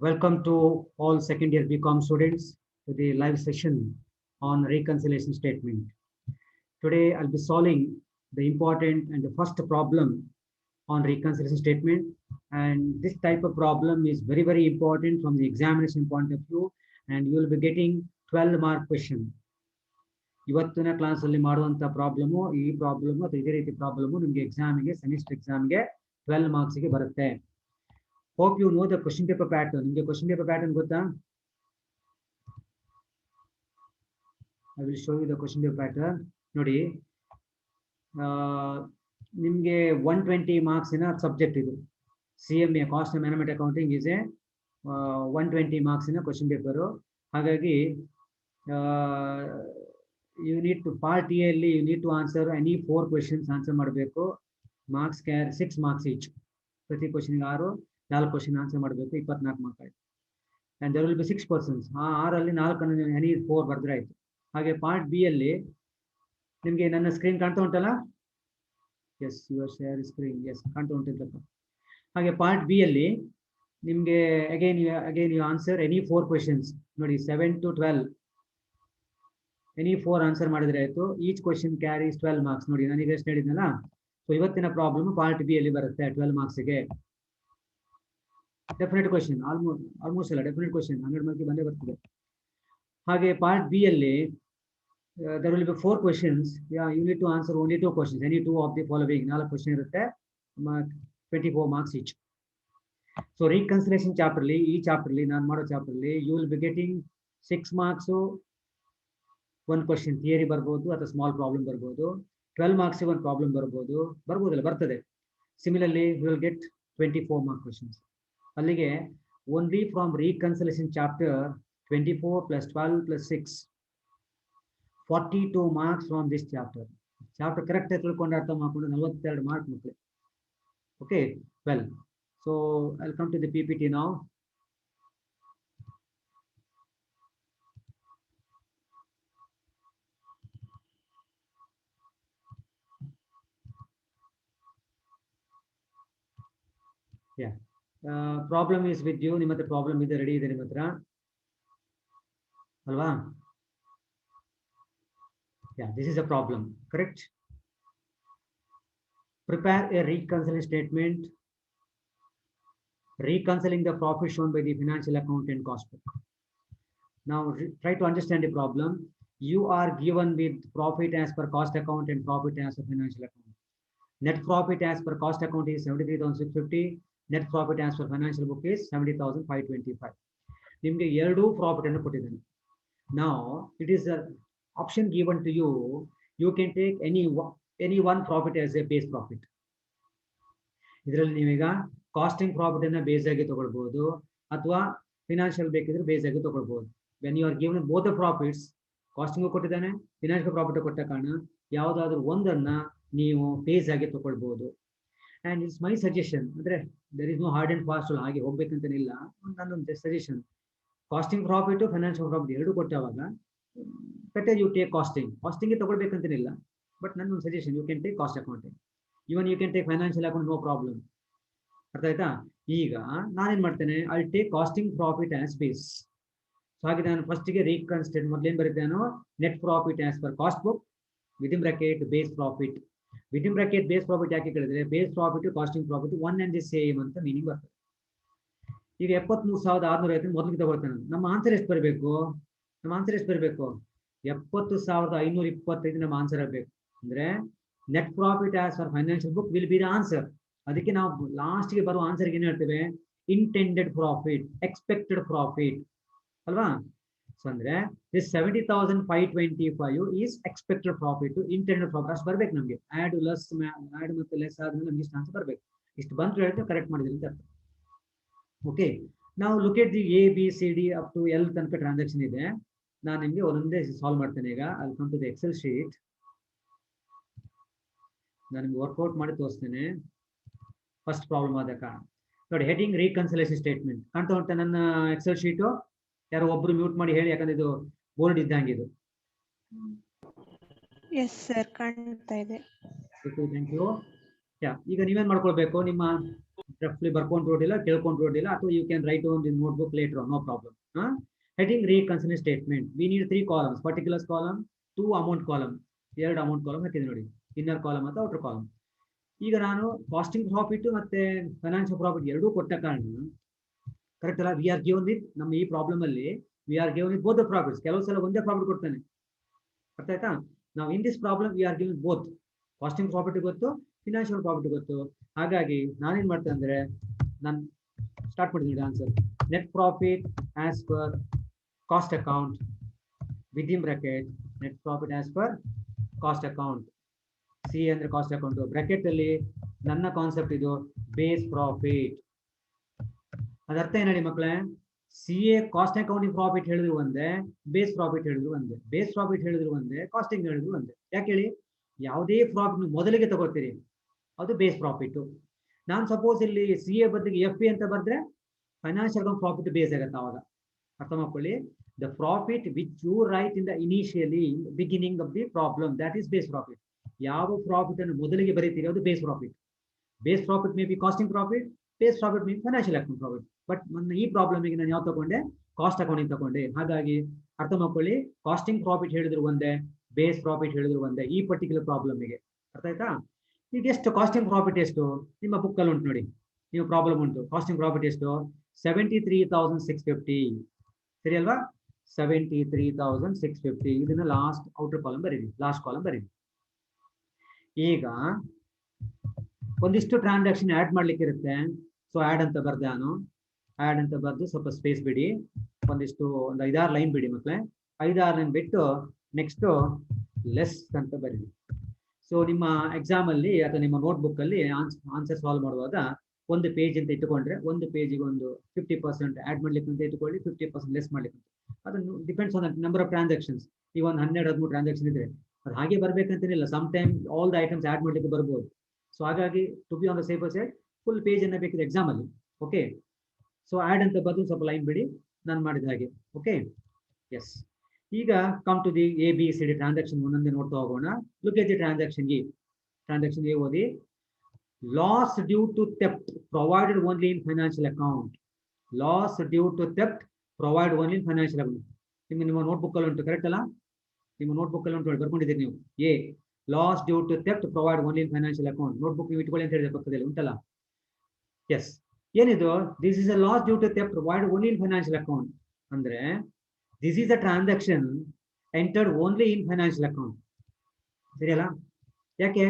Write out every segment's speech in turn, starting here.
Welcome to all second year BCom students to the live session on reconciliation statement. Today I'll be solving the important and the first problem on reconciliation statement. And this type of problem is very, very important from the examination point of view. And you will be getting 12 mark question. ಇವತ್ತಿನ class ಅಲ್ಲಿ ಮಾಡುವಂತ problem ಈ problem ಅಥವಾ ಇದೇ ರೀತಿ problem ನಿಮಗೆ ಎಕ್ಸಾಮಿಗೆ semester ಎಕ್ಸಾಮ್ಗೆ 12 marks ಗೆ ಬರುತ್ತೆ. Hope you know the question paper pattern. ನಿಮಗೆ ಕ್ವಶನ್ ಪೇಪರ್ ಪ್ಯಾಟರ್ನ್ ಗೊತ್ತಾ? I will show you the question paper pattern. ನೋಡಿ, ನಿಮಗೆ 120 ಮಾರ್ಕ್ಸಿನ ಸಬ್ಜೆಕ್ಟ್ ಇದು. CMA cost and management accounting is a 120 ಮಾರ್ಕ್ಸಿನ ಕ್ವಶನ್ ಪೇಪರು. ಹಾಗಾಗಿ you need to part A ಅಲ್ಲಿ you need to answer any 4 questions answer ಮಾಡಬೇಕು. Marks 6 marks each. ಪ್ರತಿ ಕ್ವಶನ್ಗೆ 4 ಕ್ವಶನ್ ಆನ್ಸರ್ ಮಾಡಬೇಕು. 24 ಮಾರ್ಕ್ ಆಯ್ತು. And there will be 6 persons. ಆ 6 4 any 4 ಬರೆದ್ರೆ ಆಯ್ತು. ಹಾಗೆ ಪಾರ್ಟ್ ಬಿ ಅಲ್ಲಿ ನಿಮಗೆ ನನ್ನ ಸ್ಕ್ರೀನ್ ಕಾಣ್ತಾ ಉಂಟಲ್ಲ? Yes, your share screen. Yes, ಕಾಣ್ತಾ ಉಂಟಿದ್ದಪ್ಪ. ಹಾಗೆ ಪಾರ್ಟ್ ಬಿ ಅಲ್ಲಿ ನಿಮಗೆ again you answer any 4 questions. ನೋಡಿ, 7 to 12 ಎನಿ 4 ಆನ್ಸರ್ ಮಾಡಿದ್ರೆ ಆಯ್ತು. Each question carries 12 marks. ನೋಡಿ, ನನಗೆ ಎಷ್ಟು ಹೇಳಿದ್ನಲ್ಲ. ಸೊ ಇವತ್ತಿನ ಪ್ರಾಬ್ಲಮ್ ಪಾರ್ಟ್ ಬಿ ಅಲ್ಲಿ ಬರುತ್ತೆ 12 ಮಾರ್ಕ್ಸ್ಗೆ. ಡೆಫಿನೆಟ್ ಕ್ವೆಶನ್, ಆಲ್ಮೋಸ್ಟ್ ಅಲ್ಲ, ಡೆಫಿನೆಟ್ ಕ್ವೆಶನ್ 100 ಮಾರ್ಕ್ಗೆ ಬಂದೇ ಬರ್ತದೆ. ಹಾಗೆ ಪಾರ್ಟ್ ಬಿ ಅಲ್ಲಿ there will be 4 questions. You need to answer only 2 questions. Any 2 of the following. 4 question ಇರುತ್ತೆ. 24 marks each. So reconciliation chapter ಅಲ್ಲಿ, ಈ ಚಾಪ್ಟರ್ ಅಲ್ಲಿ ನಾನು ಮಾಡೋ ಚಾಪ್ಟರ್ ಅಲ್ಲಿ you will be getting 6 marks 1 question theory ಬರ್ಬೋದು ಅಥವಾ ಸ್ಮಾಲ್ ಪ್ರಾಬ್ಲಮ್ ಬರ್ಬೋದು. 12 marks 1 ಪ್ರಾಬ್ಲಮ್ ಬರ್ಬೋದಲ್ಲ, ಬರ್ತದೆ. Similarly you will get 24 mark questions. ಅಲ್ಲಿಗೆ only from reconciliation chapter 24 plus 12 plus 6 42 marks from this chapter. Chapter correct ಆಗಿ ತಿಳ್ಕೊಂಡು ಅರ್ಥ ಮಾಡ್ಕೊಂಡು 42 ಮಾರ್ಕ್ ಮಕ್ಕಳು. Okay, well, so I will come to the PPT now. Yeah, problem is with you. ನಿಮ್ಮ ಹತ್ರ problem ಇದೆ, ready ಇದೆ ನಿಮ್ಮ ಹತ್ರ ಅಲ್ವಾ? Yeah, this is a problem, correct? Prepare a reconciliation statement reconciling the profit shown by the financial account and cost book. Now try to understand the problem. You are given with profit as per cost account and profit as per financial account. Net profit as per cost account is 73,650. Net profit as per financial book is 70,525. ನಿಮಗೆ ಎರಡು profit ಅನ್ನು ಕೊಟ್ಟಿದ್ದಾನೆ. Now it is a option given to you. You can take any one profit as a base profit. ಇದರಲ್ಲಿ ನೀವೀಗ casting profit ಅನ್ನ base ಆಗಿ ತಗೊಳ್ಬಹುದು ಅಥವಾ ಫಿನಾನ್ಷಿಯಲ್ ಬೇಕಿದ್ರೆ ಬೇಸ್ ಆಗಿ ತಗೊಳ್ಬಹುದು. When you are given both the profits, costing ಕೊಟ್ಟಿದ್ದಾನೆ, ಫಿನಾನ್ಷಿಯಲ್ ಪ್ರಾಫಿಟ್ ಕೊಟ್ಟ ಕಾರಣ ಯಾವುದಾದ್ರೂ ಒಂದನ್ನ ನೀವು ಬೇಸ್ ಆಗಿ ತಗೊಳ್ಬಹುದು. And it's my suggestion. ಅಂದ್ರೆ there is no hard and fast ಹಾಗೆ ಹೋಗ್ಬೇಕಂತನಿಲ್ಲ. ನನ್ನೊಂದು suggestion, costing profit financial profit ಎರಡು ಕೊಟ್ಟಾಗ better you take costing. Costing ತಗೊಳ್ಬೇಕಂತನಿಲ್ಲ, ಬಟ್ ನನ್ನ suggestion, you can take cost accounting. Even you can take financial account, no problem. ಅರ್ಥ ಆಯ್ತಾ? ಈಗ ನಾನೇನ್ ಮಾಡ್ತೇನೆ, I take costing profit as base. So ಹಾಗೆ ನಾನು ಫಸ್ಟ್ಗೆ ರೀಕನ್ಸ್ಟೇಟ್ ಮೊದಲೇನ್ ಬರೀತೇನೋ, net profit as per cost book within bracket base profit. Within bracket base profit ಯಾಕೆ ಕೇಳಿದ್ರೆ, base profit costing profit one and the same ಅಂತ ಮೀನಿಂಗ್ ಬರ್ತದೆ. ಈಗ 73,650 ಮೊದಲಿಗೆ ತಗೊಳ್ತೇನೆ. ನಮ್ಮ ಆನ್ಸರ್ ಎಷ್ಟು ಬರಬೇಕು? 70,525 ನಮ್ಮ ಆನ್ಸರ್ ಆಗಬೇಕು. ಅಂದ್ರೆ net profit as per financial book will be the answer. ಅದಕ್ಕೆ ನಾವು ಲಾಸ್ಟ್ಗೆ ಬರುವ ಆನ್ಸರ್ಗೆ ಏನ್ ಹೇಳ್ತೇವೆ, ಇಂಟೆಂಡೆಡ್ ಪ್ರಾಫಿಟ್, ಎಕ್ಸ್ಪೆಕ್ಟೆಡ್ ಪ್ರಾಫಿಟ್ ಅಲ್ವಾ? ಸೊ ಅಂದ್ರೆ this 70,525 is expected profit, intended profit ಅಷ್ಟು ಬರ್ಬೇಕು ನಮಗೆ. ಆಡ್ ಮತ್ತು ಲೆಸ್ ಆದ್ಮೇಲೆ ನಮ್ಗೆ ಇಷ್ಟು ಆನ್ಸರ್ ಬರ್ಬೇಕು. ಇಷ್ಟು ಬಂತು ಹೇಳಿದ್ರೆ ಕರೆಕ್ಟ್ ಮಾಡಿದ್ರಿ ಅಂತ ಅರ್ಥ. ಓಕೆ, ನಾವು look at the ABCD up to L ತನಕ ಟ್ರಾನ್ಸಾಕ್ಷನ್ ಇದೆ. ನಾನು ನಿಮಗೆ ಒಂದೊಂದೇ ಸಾಲ್ವ್ ಮಾಡ್ತೇನೆ. ಈಗ I will come to the excel sheet. ನಾನು ನಿಮ್ಗೆ ವರ್ಕೌಟ್ ಮಾಡಿ ತೋರಿಸ್ತೇನೆ. ಫಸ್ಟ್ ಪ್ರಾಬ್ಲಮ್ ಆದ ಕಾರಣ ನೋಡಿ, ಹೆಡಿಂಗ್ ರೀಕನ್ಸಿಲೇಷನ್ ಸ್ಟೇಟ್ಮೆಂಟ್ ಕಾಣ್ತಾ ಉಂಟಾ ನನ್ನ ಎಕ್ಸೆಲ್ ಶೀಟು? ಯಾರೋ ಒಬ್ರು ಮ್ಯೂಟ್ ಮಾಡಿ ಹೇಳಿ, ಯಾಕಂದ್ರೆ ಇದು ಬೋರ್ಡ್ ಇದ್ದಂಗೆ ಇದು. ಎಸ್ ಸರ್, ಕಾಣ್ತಾ ಇದೆ. Thank you. ಈಗ ನೀವೇನ್ ಮಾಡ್ಕೊಳ್ಬೇಕು, ನಿಮ್ಮ ರಫ್ಲಿ ಬರ್ಕೊಂಡು ನೋಡಿಲ್ಲ ಕೇಳ್ಕೊಂಡು ನೋಡಿಲ್ಲ ಅಥವಾ you can write on this notebook later no problem. Heading reconciliation statement we need 3 columns, particulars column, 2 amount column, 2 amount column ಹಾಕಿದೆ ನೋಡಿ, ಇನ್ನರ್ ಕಾಲಮ್ ಅಥವಾ ಔಟರ್ ಕಾಲಮ್. ಈಗ ನಾನು ಕಾಸ್ಟಿಂಗ್ ಪ್ರಾಫಿಟ್ ಮತ್ತೆ ಫೈನಾನ್ಷಿಯಲ್ ಪ್ರಾಫಿಟ್ ಎರಡೂ ಕೊಟ್ಟ ಕಾರಣ ಕರೆಕ್ಟ್ ಅಲ್ಲ, ವಿ ಆರ್ ಗಿವನ್ ವಿತ್ ನಮ್ಮ ಈ ಪ್ರಾಬ್ಲಮ್ ಅಲ್ಲಿ we are given with both the profits. ಕೆಲವು ಸಲ ಒಂದೇ ಪ್ರಾಫಿಟ್ ಕೊಡ್ತಾನೆ, ಅರ್ಥ ಆಯ್ತಾ? ನಾವು in this problem we are given both, costing profit ಗೊತ್ತು, ಫಿನಾನ್ಷಿಯಲ್ ಪ್ರಾಫಿಟ್ ಗೊತ್ತು. ಹಾಗಾಗಿ ನಾನೇನ್ ಮಾಡ್ತೇನೆ ಅಂದ್ರೆ ನಾನು ಸ್ಟಾರ್ಟ್ ಮಾಡಿದ್ದೀನಿ answer. Net profit as per cost account within bracket, net profit as per cost account, C ಅಂದ್ರೆ ಕಾಸ್ಟ್ ಅಕೌಂಟ್, ಬ್ರಾಕೆಟ್ ಅಲ್ಲಿ ನನ್ನ ಕಾನ್ಸೆಪ್ಟ್ ಇದು ಬೇಸ್ ಪ್ರಾಫಿಟ್. ಅದರ್ಥ ಏನ್ ಹೇಳಿ ಮಕ್ಕಳೇ, C A cost accounting profit ಹೇಳಿದ್ರು ಒಂದೇ, ಬೇಸ್ ಪ್ರಾಫಿಟ್ ಹೇಳಿದ್ರು ಒಂದೇ, ಬೇಸ್ ಪ್ರಾಫಿಟ್ ಹೇಳಿದ್ರು ಒಂದೇ, ಕಾಸ್ಟಿಂಗ್ ಹೇಳಿದ್ರು ಒಂದೇ. ಯಾಕೆ ಹೇಳಿ, ಯಾವುದೇ ಪ್ರಾಫಿಟ್ ಮೊದಲಿಗೆ ತಗೋತೀರಿ ಅದು ಬೇಸ್ ಪ್ರಾಫಿಟ್. ನಾನು ಸಪೋಸ್ ಇಲ್ಲಿ ಸಿ ಎ ಬದಲಿಗೆ ಎಫ್ ಪಿ ಅಂತ ಬರೆದ್ರೆ ಫೈನಾನ್ಷಿಯಲ್ ಅಕೌಂಟ್ ಪ್ರಾಫಿಟ್ ಬೇಸ್ ಆಗುತ್ತೆ. ಅವಾಗ ಅರ್ಥ ಮಾಡ್ಕೊಳ್ಳಿ, the profit which you write in the initially beginning of the problem that is base profit. ಯಾವ ಪ್ರಾಫಿಟ್ ಅನ್ನು ಮೊದಲಿಗೆ ಬರೀತೀರಿ ಅದು base profit. Base profit may be costing profit, base profit may be financial account profit. But ನನ್ನ ಈ ಪ್ರಾಬ್ಲಮ್ಗೆ ನಾನು ಯಾವ ತಗೊಂಡೆ, ಕಾಸ್ಟ್ ಅಕೌಂಟಿಂಗ್ ತಗೊಂಡೆ. ಹಾಗಾಗಿ ಅರ್ಥ ಮಾಡ್ಕೊಳ್ಳಿ, ಕಾಸ್ಟಿಂಗ್ ಪ್ರಾಫಿಟ್ ಹೇಳಿದ್ರು ಒಂದೇ, ಬೇಸ್ ಪ್ರಾಫಿಟ್ ಹೇಳಿದ್ರು ಒಂದೇ ಈ ಪರ್ಟಿಕ್ಯುಲರ್ ಪ್ರಾಬ್ಲಮ್ಗೆ. ಅರ್ಥ ಆಯ್ತಾ? ಈಗ ಎಷ್ಟು ಕಾಸ್ಟಿಂಗ್ ಪ್ರಾಫಿಟ್ ಎಷ್ಟು ನಿಮ್ಮ ಬುಕ್ ಅಲ್ಲಿ ಉಂಟು ನೋಡಿ, ನೀವು ಪ್ರಾಬ್ಲಮ್ ಉಂಟು. ಕಾಸ್ಟಿಂಗ್ ಪ್ರಾಫಿಟ್ ಎಷ್ಟು 73,650, ಸರಿ ಅಲ್ವಾ? 73,650. ಇದನ್ನ ಲಾಸ್ಟ್ ಔಟರ್ ಕಾಲಮ್ ಬರೀರಿ, ಲಾಸ್ಟ್ ಕಾಲಮ್ ಬರೀರಿ. ಈಗ ಒಂದಿಷ್ಟು ಟ್ರಾನ್ಸಾಕ್ಷನ್ ಆಡ್ ಮಾಡ್ಲಿಕ್ಕೆ ಇರುತ್ತೆ. ಸೊ ಆಡ್ ಅಂತ ಬರ್ದೆ ನಾನು, ಆಡ್ ಅಂತ ಬರ್ದು ಸ್ವಲ್ಪ ಸ್ಪೇಸ್ ಬಿಡಿ, ಒಂದಿಷ್ಟು ಒಂದು 5-6 ಲೈನ್ ಬಿಡಿ ಮಕ್ಕಳೇ. 5-6 ಲೈನ್ ಬಿಟ್ಟು ನೆಕ್ಸ್ಟ್ ಲೆಸ್ ಅಂತ ಬರೀರಿ. ಸೊ ನಿಮ್ಮ ಎಕ್ಸಾಮ್ ಅಲ್ಲಿ ಅಥವಾ ನಿಮ್ಮ ನೋಟ್ಬುಕ್ ಅಲ್ಲಿ ಆನ್ಸರ್ ಸಾಲ್ವ್ ಮಾಡುವಾಗ ಒಂದು ಪೇಜ್ ಅಂತ ಇಟ್ಟುಕೊಂಡ್ರೆ ಒಂದು ಪೇಜಿಗೆ ಒಂದು 50% ಆಡ್ ಮಾಡ್ಲಿಕ್ಕೆ ಅಂತ ಇಟ್ಟುಕೊಳ್ಳಿ, 50% ಲೆಸ್ ಮಾಡ್ಲಿಕ್ಕೆ. ಅದನ್ನು depends on number of transactions. ಈಗ ಒಂದು 12-13 ಟ್ರಾನ್ಸಾಕ್ಷನ್ ಇದ್ರೆ ಅದು ಹಾಗೆ ಬರ್ಬೇಕಂತೇನಿಲ್ಲ, some time all the items add ಮಾಡ್ಲಿಕ್ಕೆ ಬರ್ಬೋದು. ಸೊ ಹಾಗಾಗಿ to be on the safer side full page ಅನ್ನ ಬೇಕಿದೆ ಎಕ್ಸಾಮ್ ಅಲ್ಲಿ. ಓಕೆ, ಸೊ ಆಡ್ ಅಂತ ಬದಲು ಸ್ವಲ್ಪ ಲೈನ್ ಬಿಡಿ, ನಾನು ಮಾಡಿದ ಹಾಗೆ. Okay, yes. ಈಗ come to the A B C D transaction ಒಂದೊಂದೇ ನೋಡ್ತಾ ಹೋಗೋಣ. Look at the transaction A. Transaction A ಓದಿ. Loss due to theft provided only in financial account. Loss due to theft provide only in financial account. ನಿಮ್ಮ notebook ಅಲ್ಲಿ ಉಂಟು, correct ಅಲ್ಲ? ನಿಮ್ಮ notebook ಅಲ್ಲಿ ಉಂಟು, ಬರ್ಕೊಂಡಿದ್ದೀರಿ ನೀವು. A loss due to theft provide only in financial account. Notebook ನೀವು ಇಟ್ಕೊಳ್ಳಿ ಅಂತ ಹೇಳಿದ್ರೆ ಪಕ್ಕದಲ್ಲಿ ಉಂಟಲ್ಲ. ಎಸ್, ಏನಿದು? This is a loss due to theft provide only in financial account. ಅಂದ್ರೆ this is a transaction entered only in financial account. ಸರಿಯಲ್ಲ? ಯಾಕೆ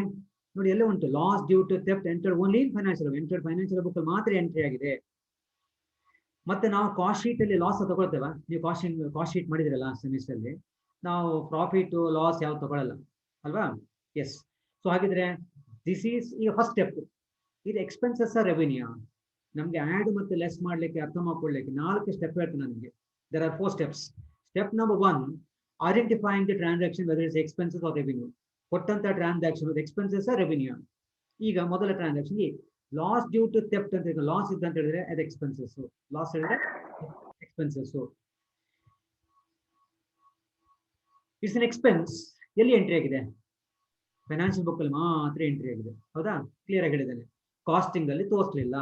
ನೋಡಿ, ಎಲ್ಲ ಉಂಟು loss due to theft entered only in financial, entered financial book ಮಾತ್ರ entry ಆಗಿದೆ. ಮತ್ತೆ ನಾವು ಕಾಸ್ಟ್ ಶೀಟ್ ಅಲ್ಲಿ ಲಾಸ್ ತಗೊಳ್ತೇವೆ. ನೀವು ಕಾಸ್ಟ್ ಶೀಟ್ ಮಾಡಿದ್ರಲ್ಲ ಸೆಮಿಸ್ಟರ್ ಅಲ್ಲಿ, ನಾವು ಪ್ರಾಫಿಟ್ ಲಾಸ್ ಯಾವ್ದು ತಗೊಳ್ಳಲ್ಲ ಅಲ್ವಾ? ಎಸ್. ಸೊ ಹಾಗಿದ್ರೆ ದಿಸ್ ಈಸ್ ಈಗ ಫಸ್ಟ್ ಸ್ಟೆಪ್. ಇದು ಎಕ್ಸ್ಪೆನ್ಸಸ್ ರೆವಿನ್ಯೂ. ನಮ್ಗೆ ಆಡ್ ಮತ್ತೆ ಲೆಸ್ ಮಾಡ್ಲಿಕ್ಕೆ, ಅರ್ಥ ಮಾಡ್ಕೊಳ್ಳಿಕ್ಕೆ 4 ಸ್ಟೆಪ್ ಹೇಳ್ತೀನಿ ನನಗೆ. There are 4 steps. Step number 1, identifying the transaction whether it's expenses or revenue. ಕೊಟ್ಟಂತ ಟ್ರಾನ್ಸಾಕ್ಷನ್ ಎಕ್ಸ್ಪೆನ್ಸಸ್ ರೆವಿನ್ಯೂ. ಈಗ ಮೊದಲ transaction loss due to theft ಅಂತ. ಈಗ ಲಾಸ್ ಇದೆ ಅಂತ ಹೇಳಿದ್ರೆ ಅದು ಎಕ್ಸ್ಪೆನ್ಸಸ್, ಲಾಸ್ ಹೇಳಿದ್ರೆ ಎಕ್ಸ್ಪೆನ್ಸಸ್. It's an expense. ಎಲ್ಲಿ ಎಂಟ್ರಿ ಆಗಿದೆ? ಫೈನಾನ್ಷಿಯಲ್ ಬುಕ್ ಅಲ್ಲಿ ಮಾತ್ರ ಎಂಟ್ರಿ ಆಗಿದೆ. ಹೌದಾ? ಕ್ಲಿಯರ್ ಆಗಿ ಹೇಳಿದ್ದೇನೆ. ಕಾಸ್ಟಿಂಗ್ ಅಲ್ಲಿ ತೋರಿಸಲಿಲ್ಲ.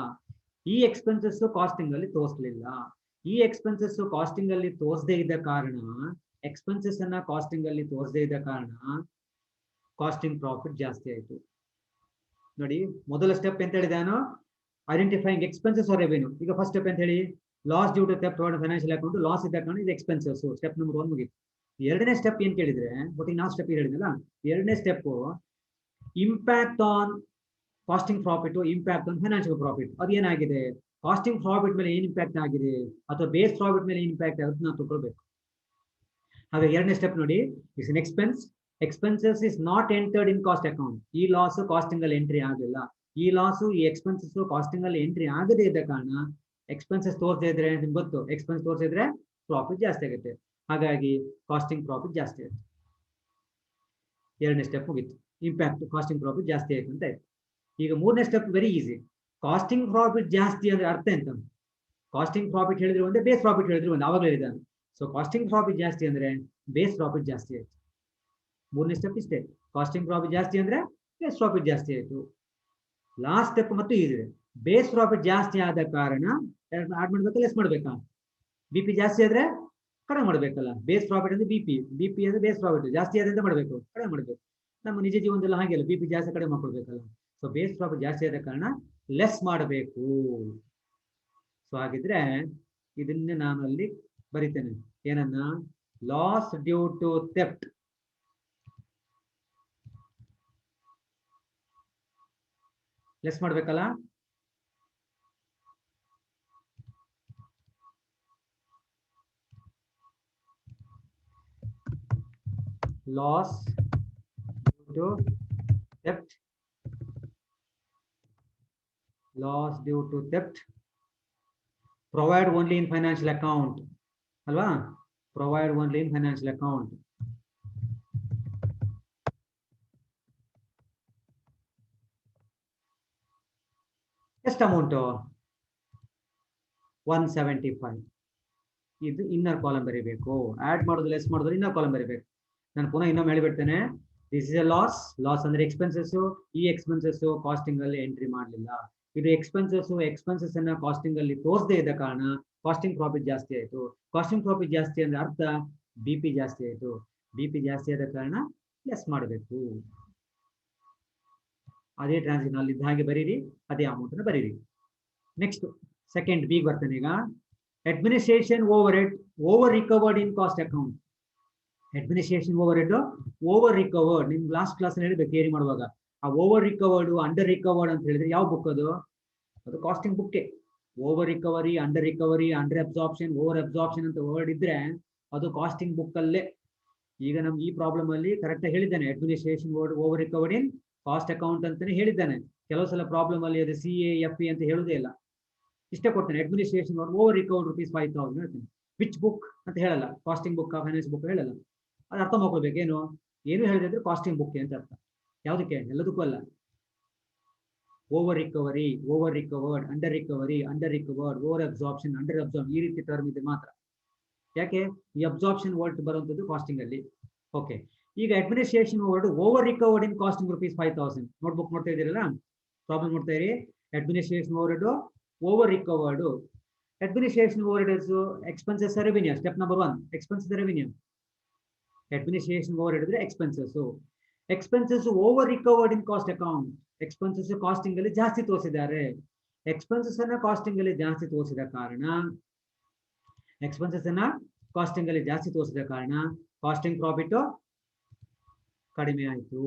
ಈ ಎಕ್ಸ್ಪೆನ್ಸಸ್ ಕಾಸ್ಟಿಂಗ್ ಅಲ್ಲಿ ತೋರಿಸಲಿಲ್ಲ. ಈ ಎಕ್ಸ್ಪೆನ್ಸಸ್ ಕಾಸ್ಟಿಂಗ್ ಅಲ್ಲಿ ತೋರಿಸದೇ ಇದ್ದ ಕಾರಣ, ಎಕ್ಸ್ಪೆನ್ಸಸ್ ಅನ್ನ ಕಾಸ್ಟಿಂಗ್ ಅಲ್ಲಿ ತೋರಿಸದೇ ಇದ್ದ ಕಾರಣ ಕಾಸ್ಟಿಂಗ್ ಪ್ರಾಫಿಟ್ ಜಾಸ್ತಿ ಆಯ್ತು. ನೋಡಿ, ಮೊದಲ ಸ್ಟೆಪ್ ಎಂತ ಹೇಳಿದೆ ನಾನು, ಐಡೆಂಟಿಫೈಯಿಂಗ್ ಎಕ್ಸ್ಪೆನ್ಸಸ್ ಆರ್ ರೆವೆನ್ಯೂ. ಈಗ ಫಸ್ಟ್ ಸ್ಟೆಪ್ ಅಂತ ಹೇಳಿ loss due to theft provided financial account. Loss ಇದ್ದ ಕಾರಣ ಇದು ಎಕ್ಸ್ಪೆನ್ಸಸ್. ಸ್ಟೆಪ್ ನಂಬರ್ 1 ಮುಗಿತು. ಎರಡನೇ ಸ್ಟೆಪ್ ಏನ್ ಕೇಳಿದ್ರೆ, ಬಟ್ ಈಗ ನಾವು ಸ್ಟೆಪ್ ಹೇಳಿದ್ನಲ್ಲ, ಎರಡನೇ step impact on costing profit, impact on financial profit. ಅದು ಏನಾಗಿದೆ? ಕಾಸ್ಟಿಂಗ್ ಪ್ರಾಫಿಟ್ ಮೇಲೆ ಏನ್ ಇಂಪ್ಯಾಕ್ಟ್ ಆಗಿದೆ ಅಥವಾ ಬೇಸ್ ಪ್ರಾಫಿಟ್ ಮೇಲೆ ಏನ್ ಇಂಪ್ಯಾಕ್ಟ್ ಆಗುತ್ತೆ ನಾವು ತಗೊಳ್ಬೇಕು. ಹಾಗಾಗಿ ಎರಡನೇ ಸ್ಟೆಪ್ ನೋಡಿ, it's an expense. Expenses is not entered in cost account. ಈ ಲಾಸ್ ಕಾಸ್ಟಿಂಗ್ ಅಲ್ಲಿ ಎಂಟ್ರಿ ಆಗಿಲ್ಲ. ಈ ಲಾಸು ಈ ಎಕ್ಸ್ಪೆನ್ಸಸ್ ಕಾಸ್ಟಿಂಗ್ ಅಲ್ಲಿ ಎಂಟ್ರಿ ಆಗದೇ ಇದ್ದ ಕಾರಣ, ಎಕ್ಸ್ಪೆನ್ಸಸ್ ತೋರಿಸದೇ ಇದ್ರೆ ನಿಮ್ಗೆ ಗೊತ್ತು, ಎಕ್ಸ್ಪೆನ್ಸ್ ತೋರಿಸಿದ್ರೆ ಪ್ರಾಫಿಟ್ ಜಾಸ್ತಿ ಆಗುತ್ತೆ. ಹಾಗಾಗಿ ಕಾಸ್ಟಿಂಗ್ ಪ್ರಾಫಿಟ್ ಜಾಸ್ತಿ ಆಯ್ತು. ಎರಡನೇ ಸ್ಟೆಪ್ ಮುಗಿತು. ಇಂಪ್ಯಾಕ್ಟ್ ಕಾಸ್ಟಿಂಗ್ ಪ್ರಾಫಿಟ್ ಜಾಸ್ತಿ ಆಯ್ತು ಅಂತ ಆಯ್ತು. ಈಗ ಮೂರನೇ step very easy. Costing profit ಜಾಸ್ತಿ ಅಂದ್ರೆ ಅರ್ಥ ಎಂತ? ಕಾಸ್ಟಿಂಗ್ ಪ್ರಾಫಿಟ್ ಹೇಳಿದ್ರೆ ಒಂದೇ, ಬೇಸ್ ಪ್ರಾಫಿಟ್ ಹೇಳಿದ್ರೆ ಒಂದು. ಆವಾಗಲೇ ಹೇಳಿದ್ದಾನೆ. ಸೊ ಕಾಸ್ಟಿಂಗ್ ಪ್ರಾಫಿಟ್ ಜಾಸ್ತಿ ಅಂದ್ರೆ ಬೇಸ್ ಪ್ರಾಫಿಟ್ ಜಾಸ್ತಿ ಆಯ್ತು. ಮೂರನೇ ಸ್ಟೆಪ್ ಇಷ್ಟೇ. ಕಾಸ್ಟಿಂಗ್ ಪ್ರಾಫಿಟ್ ಜಾಸ್ತಿ ಅಂದ್ರೆ ಬೇಸ್ ಪ್ರಾಫಿಟ್ ಜಾಸ್ತಿ ಆಯ್ತು. ಲಾಸ್ಟ್ ಸ್ಟೆಪ್ ಮತ್ತು ಈಸಿ ಇದೆ. ಬೇಸ್ ಪ್ರಾಫಿಟ್ ಜಾಸ್ತಿ ಆದ ಕಾರಣ ಆಡ್ ಮಾಡ್ಬೇಕಾ ಲೆಸ್ ಮಾಡ್ಬೇಕಾ? ಬಿಪಿ ಜಾಸ್ತಿ ಆದ್ರೆ ಕಡಿಮೆ ಮಾಡ್ಬೇಕಲ್ಲ. ಬೇಸ್ ಪ್ರಾಫಿಟ್ ಅಂದ್ರೆ ಬಿಪಿ ಅಂದ್ರೆ ಬೇಸ್ ಪ್ರಾಫಿಟ್ ಜಾಸ್ತಿ ಆದ್ರೆ ಎಂತ ಮಾಡ್ಬೇಕು? ಕಡಿಮೆ ಮಾಡ್ಬೇಕು. ನಮ್ಮ ನಿಜ ಜೀವನದಲ್ಲಿ ಹಾಗೆಲ್ಲ ಬಿಪಿ ಜಾಸ್ತಿ ಕಡಿಮೆ ಮಾಡ್ಕೊಳ್ಬೇಕಲ್ಲ. ಸೊ ಬೇಸ್ ಪ್ರಾಫಿಟ್ ಜಾಸ್ತಿ ಆದ ಕಾರಣ ಲೆಸ್ ಮಾಡಬೇಕು. ಸೊ ಹಾಗಿದ್ರೆ ಇದನ್ನೇ ನಾನು ಅಲ್ಲಿ ಬರಿತೇನೆ, ಏನನ್ನ? Loss due to theft. Less ಮಾಡ್ಬೇಕಲ್ಲ. loss due to theft, loss due to theft, provide only in financial account, alva? Provide only in financial account. ಎಷ್ಟು ಅಮೌಂಟ್? 175. ಇದು ಇನ್ನರ್ ಕಾಲಮ್ ಬರೀಬೇಕು. ಆಡ್ ಮಾಡೋದು ಲೆಸ್ ಮಾಡೋದು ಇನ್ನರ್ ಕಾಲಮ್ ಬರೀಬೇಕು. ನಾನು ಪುನಃ ಇನ್ನೊಮ್ಮೆ ಹೇಳಿಬಿಡ್ತೇನೆ. This is a loss. Loss ಅಂದ್ರೆ ಎಕ್ಸ್ಪೆನ್ಸಸ್. ಈ ಎಕ್ಸ್ಪೆನ್ಸಸ್ ಕಾಸ್ಟಿಂಗ್ ಅಲ್ಲಿ ಎಂಟ್ರಿ ಮಾಡಲಿಲ್ಲ. ಇದು ಎಕ್ಸ್ಪೆನ್ಸಸ್ ಅನ್ನ ಕಾಸ್ಟಿಂಗ್ ಅಲ್ಲಿ ತೋರಿಸದೇ ಇದ್ದ ಕಾರಣ ಕಾಸ್ಟಿಂಗ್ ಪ್ರಾಫಿಟ್ ಜಾಸ್ತಿ ಆಯ್ತು. ಕಾಸ್ಟಿಂಗ್ ಪ್ರಾಫಿಟ್ ಜಾಸ್ತಿ ಅಂದ್ರೆ ಅರ್ಥ ಬಿಪಿ ಜಾಸ್ತಿ ಆಯ್ತು. ಬಿಪಿ ಜಾಸ್ತಿ ಆದ ಕಾರಣ ಲೆಸ್ ಮಾಡಬೇಕು. ಅದೇ ಟ್ರಾನ್ಸಾಕ್ಷನ್ ಅಲ್ಲಿ ಇದ್ದ ಹಾಗೆ ಬರೀರಿ, ಅದೇ ಅಮೌಂಟ್ ಅನ್ನು ಬರೀರಿ. ನೆಕ್ಸ್ಟ್ ಸೆಕೆಂಡ್ ಬಿ ಬರ್ತೇನೆ ಈಗ. Administration overhead over recovered in cost account. Administration overhead over recovered. ನಿಮ್ ಲಾಸ್ಟ್ ಕ್ಲಾಸ್ ಹೇಳಿಬೇಕು ಥಿಯರಿ ಮಾಡುವಾಗ. ಆ ಓವರ್ ರಿಕವರ್ಡ್ ಅಂಡರ್ ರಿಕವರ್ಡ್ ಅಂತ ಹೇಳಿದ್ರೆ ಯಾವ ಬುಕ್ ಅದು? ಅದು costing book. Over recovery, under recovery, under absorption, over absorption ಅಂತ word ಇದ್ರೆ ಅದು ಕಾಸ್ಟಿಂಗ್ ಬುಕ್ ಅಲ್ಲೇ. ಈಗ ನಮ್ಗೆ ಈ ಪ್ರಾಬ್ಲಮ್ ಅಲ್ಲಿ ಕರೆಕ್ಟ್ ಆಗಿ ಹೇಳಿದ್ದಾನೆ. Administration over recovered in cost account ಅಂತಾನೆ ಹೇಳಿದ್ದಾನೆ. ಕೆಲವು ಸಲ ಪ್ರಾಬ್ಲಮ್ ಅಲ್ಲಿ ಅದು CAFE ಅಂತ ಹೇಳುದೇ ಇಲ್ಲ, ಇಷ್ಟ ಕೊಡ್ತಾನೆ. ಅಡ್ಮಿನಿಸ್ಟ್ರೇಷನ್ ಓವರ್ ರಿಕವರ್ಡ್ ₹5,000 ಹೇಳ್ತಾನೆ. ವಿಚ್ ಬುಕ್ ಅಂತ ಹೇಳಲ್ಲ. ಕಾಸ್ಟಿಂಗ್ ಬುಕ್, ಫೈನಾನ್ಸ್ ಬುಕ್ ಹೇಳಲ್ಲ. ಅದು ಅರ್ಥ ಮಾಡ್ಕೊಳ್ಬೇಕು. ಏನು ಹೇಳಿದ್ರೆ ಕಾಸ್ಟಿಂಗ್ ಬುಕ್ ಅಂತ ಅರ್ಥ. ಯಾವುದಕ್ಕೆ? ಎಲ್ಲದಕ್ಕೂ ಅಲ್ಲ. Over recovery, over recovered, under recovery, under recovered, over absorption, under absorb, ಈ ರೀತಿ ಟರ್ಮ್ ಇದೆ ಮಾತ್ರ. ಯಾಕೆ? ಈ ಅಬ್ಸಾರ್ಪ್ಷನ್ ವರ್ಡ್ ಬರುವಂತದ್ದು ಕಾಸ್ಟಿಂಗ್ ಅಲ್ಲಿ. ಓಕೆ, ಈಗ administration over recovered in costing ₹5,000. Notebook ನೋಡ್ತಾ ಇದ್ದೀರಲ್ಲ, ಪ್ರಾಬ್ಲಮ್ ನೋಡ್ತಾ ಇರಿ. Administration over recovered. Administration over expenses revenue. Step number 1 expenses revenue. Administration over ಹಿಡಿದ್ರೆ expenses. Expenses over recovered in cost account. Expenses costing ಅಲ್ಲಿ ಜಾಸ್ತಿ ತೋರಿಸಿದ್ದಾರೆ. ಎಕ್ಸ್ಪೆನ್ಸಸ್ ಅನ್ನ ಕಾಸ್ಟಿಂಗ್ ಅಲ್ಲಿ ಜಾಸ್ತಿ ತೋರಿಸಿದ ಕಾರಣ ಕಾಸ್ಟಿಂಗ್ ಪ್ರಾಫಿಟ್ ಕಡಿಮೆ ಆಯ್ತು.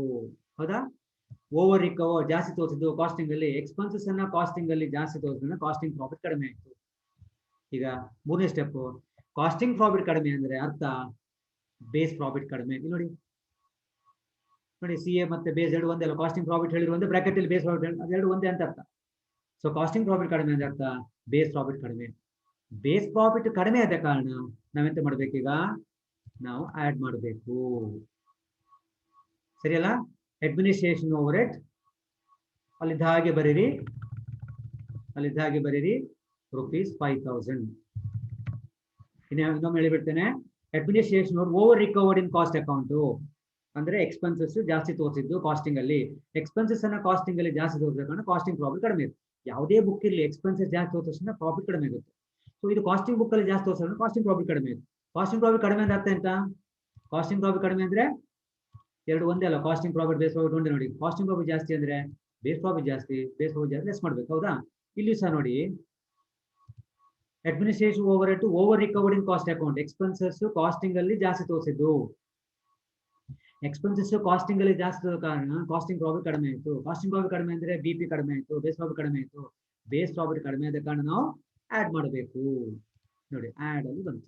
ಹೌದಾ? ಓವರ್ ರಿಕವರ್ಡ್ ಜಾಸ್ತಿ ತೋರಿಸಿದ್ದು ಕಾಸ್ಟಿಂಗ್ ಅಲ್ಲಿ, ಎಕ್ಸ್ಪೆನ್ಸಸ್ ಅನ್ನ ಕಾಸ್ಟಿಂಗ್ ಅಲ್ಲಿ ಜಾಸ್ತಿ ತೋರಿಸಿದ್ರೆ ಕಾಸ್ಟಿಂಗ್ ಪ್ರಾಫಿಟ್ ಕಡಿಮೆ ಆಯ್ತು. ಈಗ ಮೂರನೇ ಸ್ಟೆಪ್, ಕಾಸ್ಟಿಂಗ್ ಪ್ರಾಫಿಟ್ ಕಡಿಮೆ ಅಂದ್ರೆ ಅರ್ಥ ಬೇಸ್ ಪ್ರಾಫಿಟ್ ಕಡಿಮೆ. ಇಲ್ಲಿ ನೋಡಿ CA ಮತ್ತೆ ಬೇಸ್ ಎರಡು ಒಂದೇ ಅಲ್ಲ. ಕಾಸ್ಟಿಂಗ್ ಪ್ರಾಫಿಟ್ ಹೇಳಿದ್ರು ಒಂದೇ, ಬ್ರಾಕೆಟ್ ಅಲ್ಲಿ ಬೇಸ್ ಪ್ರಾಫಿಟ್, ಅದೆರಡು ಒಂದೇ ಅಂತ ಅರ್ಥ. ಸೊ ಕಾಸ್ಟಿಂಗ್ ಪ್ರಾಫಿಟ್ ಕಡಿಮೆ ಅಂದ್ರೆ ಅರ್ಥ ಬೇಸ್ ಪ್ರಾಫಿಟ್ ಕಡಿಮೆ. ಬೇಸ್ ಪ್ರಾಫಿಟ್ ಕಡಿಮೆ ಆದ ಕಾರಣ ನಾವೆಂತ ಮಾಡ್ಬೇಕೀಗ? ನಾವು ಆಡ್ ಮಾಡಬೇಕು. ಸರಿಯಲ್ಲ? ಅಡ್ಮಿನಿಸ್ಟ್ರೇಷನ್ ಓವರ್ ಹೆಡ್ ಅಲ್ಲಿದ್ದ ಹಾಗೆ ಬರೀರಿ, ₹5,000. ಇನ್ನೊಮ್ಮೆ ಹೇಳಿಬಿಡ್ತೇನೆ. Administration over recovered in cost account ಅಂದ್ರೆ ಎಕ್ಸ್ಪೆನ್ಸಸ್ ಜಾಸ್ತಿ ತೋರಿಸಿದ್ದು ಕಾಸ್ಟಿಂಗ್ ಅಲ್ಲಿ. ಎಕ್ಸ್ಪೆನ್ಸಸ್ ಅನ್ನ ಕಾಸ್ಟಿಂಗ್ ಅಲ್ಲಿ ಜಾಸ್ತಿ ತೋರಿಸಿದ ಕಾರಣ ಕಾಸ್ಟಿಂಗ್ ಪ್ರಾಫಿಟ್ ಕಡಿಮೆ ಇರುತ್ತೆ. ಯಾವುದೇ ಬುಕ್ ಇರಲಿ, ಎಕ್ಸ್ಪೆನ್ಸಸ್ ಜಾಸ್ತಿ ತೋರಿಸಿದ್ರೆ ಪ್ರಾಫಿಟ್ ಕಡಿಮೆ ಇರುತ್ತೆ. ಸೊ ಇದು ಕಾಸ್ಟಿಂಗ್ ಬುಕ್ ಅಲ್ಲಿ ಜಾಸ್ತಿ ತೋರಿಸಿದ್ರೆ ಕಾಸ್ಟಿಂಗ್ ಪ್ರಾಫಿಟ್ ಕಡಿಮೆ ಇರುತ್ತೆ. ಕಾಸ್ಟಿಂಗ್ ಪ್ರಾಫಿಟ್ ಕಡಿಮೆ ಅಂದ್ರೆ ಅರ್ಥ ಎಂತ? ಕಾಸ್ಟಿಂಗ್ ಪ್ರಾಫಿಟ್ ಕಡಿಮೆ ಅಂದ್ರೆ ಎರಡು ಒಂದೇ ಅಲ್ಲ. ಕಾಸ್ಟಿಂಗ್ ಪ್ರಾಫಿಟ್, ಬೇಸ್ ಪ್ರಾಫಿಟ್ ಒಂದೇ. ನೋಡಿ, ಕಾಸ್ಟಿಂಗ್ ಪ್ರಾಫಿಟ್ ಜಾಸ್ತಿ ಅಂದ್ರೆ ಬೇಸ್ ಪ್ರಾಫಿಟ್ ಜಾಸ್ತಿ, ಬೇಸ್ ಪ್ರಾಫಿಟ್ ಜಾಸ್ತಿ ಲೆಸ್ ಮಾಡ್ಬೇಕು. ಹೌದಾ? ಇಲ್ಲಿ ಸಹ ನೋಡಿ, administration overhead over recovered in cost account. Expenses costing ಅಲ್ಲಿ ಜಾಸ್ತಿ ತೋರಿಸಿದ್ದು, ಎಕ್ಸ್ಪೆನ್ಸಸ್ ಕಾಸ್ಟಿಂಗ್ ಅಲ್ಲಿ ಜಾಸ್ತಿ ಕಾರಣ ಕಾಸ್ಟಿಂಗ್ ಪ್ರಾಫಿಟ್ ಕಡಿಮೆ ಆಯ್ತು. ಕಾಸ್ಟಿಂಗ್ ಪ್ರಾಫಿಟ್ ಕಡಿಮೆ ಅಂದ್ರೆ ಬಿಪಿ ಕಡಿಮೆ ಆಯ್ತು, ಬೇಸ್ ಪ್ರಾಫಿಟ್ ಕಡಿಮೆ ಆಯ್ತು. ಬೇಸ್ ಪ್ರಾಫಿಟ್ ಕಡಿಮೆ ಆದ ಕಾರಣ ನಾವು ಆಡ್ ಮಾಡಬೇಕು. ನೋಡಿ, ಆಡ್ ಅಲ್ಲಿ ಬಂತು.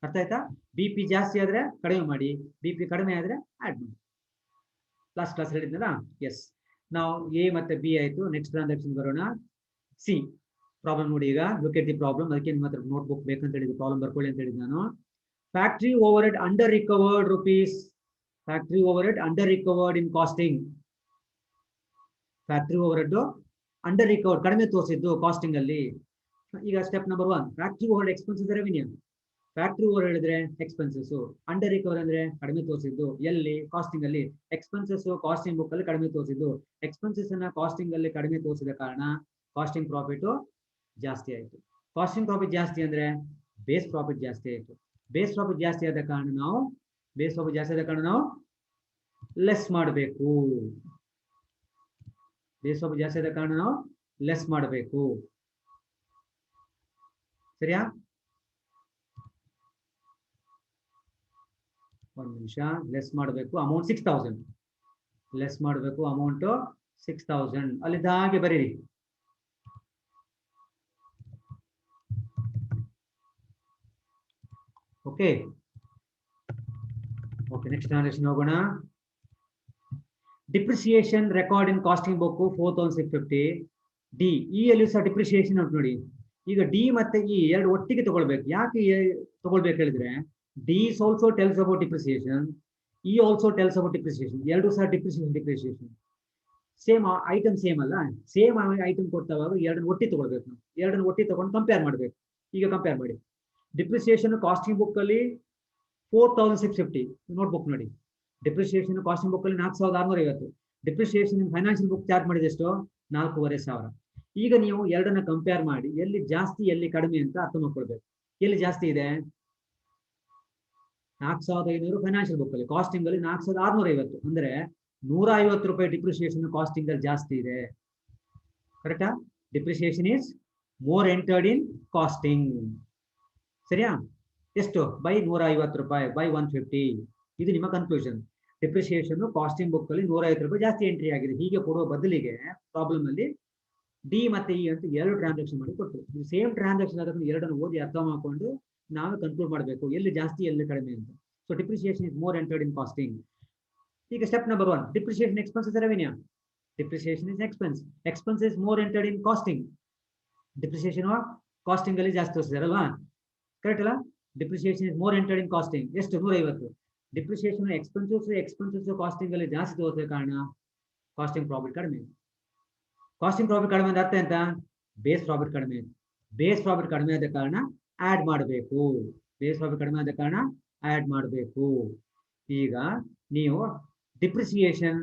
ಅರ್ಥ ಆಯ್ತಾ? ಬಿಪಿ ಜಾಸ್ತಿ ಆದ್ರೆ ಕಡಿಮೆ ಮಾಡಿ, ಬಿಪಿ ಕಡಿಮೆ ಆದ್ರೆ ಆಡ್ ಮಾಡಿ. ಲಾಸ್ಟ್ ಕ್ಲಾಸ್ ಹೇಳಿದ್ನಲ್ಲ. ಎಸ್, ನಾವು ಎ ಮತ್ತೆ ಬಿ ಆಯ್ತು. ನೆಕ್ಸ್ಟ್ ಟ್ರಾನ್ಸಾಕ್ಷನ್ ಬರೋಣ. ಸಿ ಪ್ರಾಬ್ಲಮ್ ನೋಡಿ. ಈಗ ಲುಕ್ ಎಟ್ ದಿ ಪ್ರಾಬ್ಲಮ್. ಅದಕ್ಕೆ ನಿಮ್ಮ ಹತ್ರ ನೋಟ್ಬುಕ್ ಬೇಕಂತ ಹೇಳಿದ್ದು, ಪ್ರಾಬ್ಲಮ್ ಬರ್ಕೊಳ್ಳಿ ಅಂತ ಹೇಳಿದ್ದು ನಾನು. Factory overhead under recovered rupees. Factory overhead under recovered in costing. Factory overhead under recovered ಕಡಿಮೆ ತೋರಿಸಿದ್ದು ಕಾಸ್ಟಿಂಗ್ ಅಲ್ಲಿ. ಈಗ step number 1, factory overhead expenses revenue. Factory over ಹೇಳಿದ್ರೆ ಎಕ್ಸ್ಪೆನ್ಸಸ್, ಅಂಡರ್ ರಿಕವರ್ ಅಂದ್ರೆ ಕಡಿಮೆ ತೋರಿಸಿದ್ದು, ಎಲ್ಲಿ casting ಅಲ್ಲಿ ಎಕ್ಸ್ಪೆನ್ಸಸ್ ಕಾಸ್ಟಿಂಗ್ ಬುಕ್ ಅಲ್ಲಿ ಕಡಿಮೆ ತೋರಿಸಿದ್ದು, ಎಕ್ಸ್ಪೆನ್ಸಸ್ ಅನ್ನ ಕಾಸ್ಟಿಂಗ್ ಅಲ್ಲಿ ಕಡಿಮೆ ತೋರಿಸಿದ ಕಾರಣ ಕಾಸ್ಟಿಂಗ್ ಪ್ರಾಫಿಟ್ ಜಾಸ್ತಿ ಆಯಿತು. ಕಾಸ್ಟಿಂಗ್ ಪ್ರಾಫಿಟ್ ಜಾಸ್ತಿ ಅಂದ್ರೆ ಬೇಸ್ ಪ್ರಾಫಿಟ್ ಜಾಸ್ತಿ ಆಯಿತು. ಬೇಸ್ ಪ್ರಾಫಿಟ್ ಜಾಸ್ತಿ ಆದ ಕಾರಣ ನಾವು ಲೆಸ್ ಮಾಡಬೇಕು. ಬೇಸ್ ಪ್ರಾಫಿಟ್ ಜಾಸ್ತಿ ಆದ ಕಾರಣ ನಾವು ಲೆಸ್ ಮಾಡಬೇಕು. ಸರಿಯಾ? ಒಂದು ನಿಮಿಷ. ಲೆಸ್ ಮಾಡಬೇಕು ಅಮೌಂಟ್ 6000, ಲೆಸ್ ಮಾಡಬೇಕು ಅಮೌಂಟ್ 6000 ಅಲ್ಲಿದ್ದ ಹಾಗೆ ಬರೀರಿ. ಓಕೆ ಓಕೆ, ನೆಕ್ಸ್ಟ್ ಟ್ರಾನ್ಸಾಕ್ಷನ್ ಹೋಗೋಣ. Depreciation record in costing book 4650. D E ಅಲ್ಲಿ ಸಹ ಡಿಪ್ರಿಸಿಯೇಷನ್ ಅಂತ ನೋಡಿ. ಈಗ ಡಿ ಮತ್ತೆ ಇ ಎರಡು ಒಟ್ಟಿಗೆ ತಗೊಳ್ಬೇಕು. ಯಾಕೆ ತಗೊಳ್ಬೇಕು ಹೇಳಿದ್ರೆ, D also tells about depreciation, E also tells about depreciation. ಎರಡು ಸಹ ಡಿಪ್ರಿಸಿಯೇಷನ್ ಸೇಮ್ ಐಟಮ್ ಸೇಮ್ ಅಲ್ಲ. ಸೇಮ್ ಐಟಮ್ ಕೊಡ್ತಾವಾಗ ಎರಡನ್ನು ಒಟ್ಟಿ ತಗೊಳ್ಬೇಕು. ನಾವು ಎರಡನ್ನು ಒಟ್ಟಿ ತಗೊಂಡು ಕಂಪೇರ್ ಮಾಡಬೇಕು. ಈಗ ಕಂಪೇರ್ ಮಾಡಿ. ಡಿಪ್ರಿಸಿಯೇಷನ್ ಕಾಸ್ಟಿಂಗ್ ಬುಕ್ ಅಲ್ಲಿ 4650 ನೋಟ್ಬುಕ್ ನೋಡಿ. ಡಿಪ್ರಿಸಿಯೇಷನ್ ಕಾಸ್ಟಿಂಗ್ ಬುಕ್ ಅಲ್ಲಿ 4650. ಡಿಪ್ರಿಸಿಯೇಷನ್ ಫೈನಾನ್ಷಿಯಲ್ ಬುಕ್ ಚಾರ್ಜ್ ಮಾಡಿದ ಎಷ್ಟು? 4500. ಈಗ ನೀವು ಎರಡನ್ನ ಕಂಪೇರ್ ಮಾಡಿ ಎಲ್ಲಿ ಜಾಸ್ತಿ ಎಲ್ಲಿ ಕಡಿಮೆ ಅಂತ ಅರ್ಥ ಮಾಡ್ಕೊಳ್ಬೇಕು. ಎಲ್ಲಿ ಜಾಸ್ತಿ ಇದೆ? 4500 ಫೈನಾನ್ಷಿಯಲ್ ಬುಕ್ ಅಲ್ಲಿ, ಕಾಸ್ಟಿಂಗ್ ಅಲ್ಲಿ 4650. ಅಂದ್ರೆ 150 ರೂಪಾಯಿ ಡಿಪ್ರಿಸಿಯೇಷನ್ ಕಾಸ್ಟಿಂಗ್ ಅಲ್ಲಿ ಜಾಸ್ತಿ ಇದೆ. ಕರೆಕ್ಟಾ? Depreciation is more entered in costing. ಸರಿಯಾ? ಎಷ್ಟು? ಬೈ 150 ರೂಪಾಯಿ, ಬೈ 150. ಇದು ನಿಮ್ಮ ಕನ್ಕ್ಲೂಷನ್. ಡಿಪ್ರಿಸಿಯೇಷನ್ ಕಾಸ್ಟಿಂಗ್ ಬುಕ್ ಅಲ್ಲಿ 150 ರೂಪಾಯಿ ಜಾಸ್ತಿ ಎಂಟ್ರಿ ಆಗಿದೆ. ಹೀಗೆ ಕೊಡುವ ಬದಲಿಗೆ ಪ್ರಾಬ್ಲಮ್ ಅಲ್ಲಿ ಡಿ ಮತ್ತೆ ಇ ಅಂತ ಎರಡು ಟ್ರಾನ್ಸಾಕ್ಷನ್ ಮಾಡಿ ಕೊಟ್ಟರು. ಇದು ಸೇಮ್ ಟ್ರಾನ್ಸಾಕ್ಷನ್ ಆದ್ರೆ ಎರಡನ್ನು ಓದಿ ಅರ್ಥ ಮಾಡ್ಕೊಂಡು ನಾವೇ ಕನ್ಕ್ಲೂಡ್ ಮಾಡಬೇಕು ಎಲ್ಲಿ ಜಾಸ್ತಿ ಎಲ್ಲಿ ಕಡಿಮೆ ಅಂತ. So depreciation is more entered in costing. ಈಗ step number 1, depreciation expenses revenue. Depreciation is expense. Expense is more entered in costing. Depreciation costing ಅಲ್ಲಿ ಜಾಸ್ತಿ ತೋರಿಸಿದಾರಲ್ವಾ? ಕರೆಕ್ಟ್ ಅಲ್ಲ? Depreciation is more entered in costing. ಎಷ್ಟು? 150. ಡಿಪ್ರಿಸಿಯೇಷನ್ ಎಕ್ಸ್ಪೆನ್ಸಸ್ ಕಾಸ್ಟಿಂಗ್ ಅಲ್ಲಿ ಜಾಸ್ತಿ ತೋರಿಸಿದ ಕಾರಣ ಕಾಸ್ಟಿಂಗ್ ಪ್ರಾಫಿಟ್ ಕಡಿಮೆ. ಕಾಸ್ಟಿಂಗ್ ಪ್ರಾಫಿಟ್ ಕಡಿಮೆ ಅಂದ್ರೆ ಅರ್ಥ ಎಂತ? ಬೇಸ್ ಪ್ರಾಫಿಟ್ ಕಡಿಮೆ. ಬೇಸ್ ಪ್ರಾಫಿಟ್ ಕಡಿಮೆ ಆದ ಕಾರಣ ಆಡ್ ಮಾಡಬೇಕು. ಬೇಸ್ ಪ್ರಾಫಿಟ್ ಕಡಿಮೆ ಆದ ಕಾರಣ ಆಡ್ ಮಾಡಬೇಕು. ಈಗ ನೀವು depreciation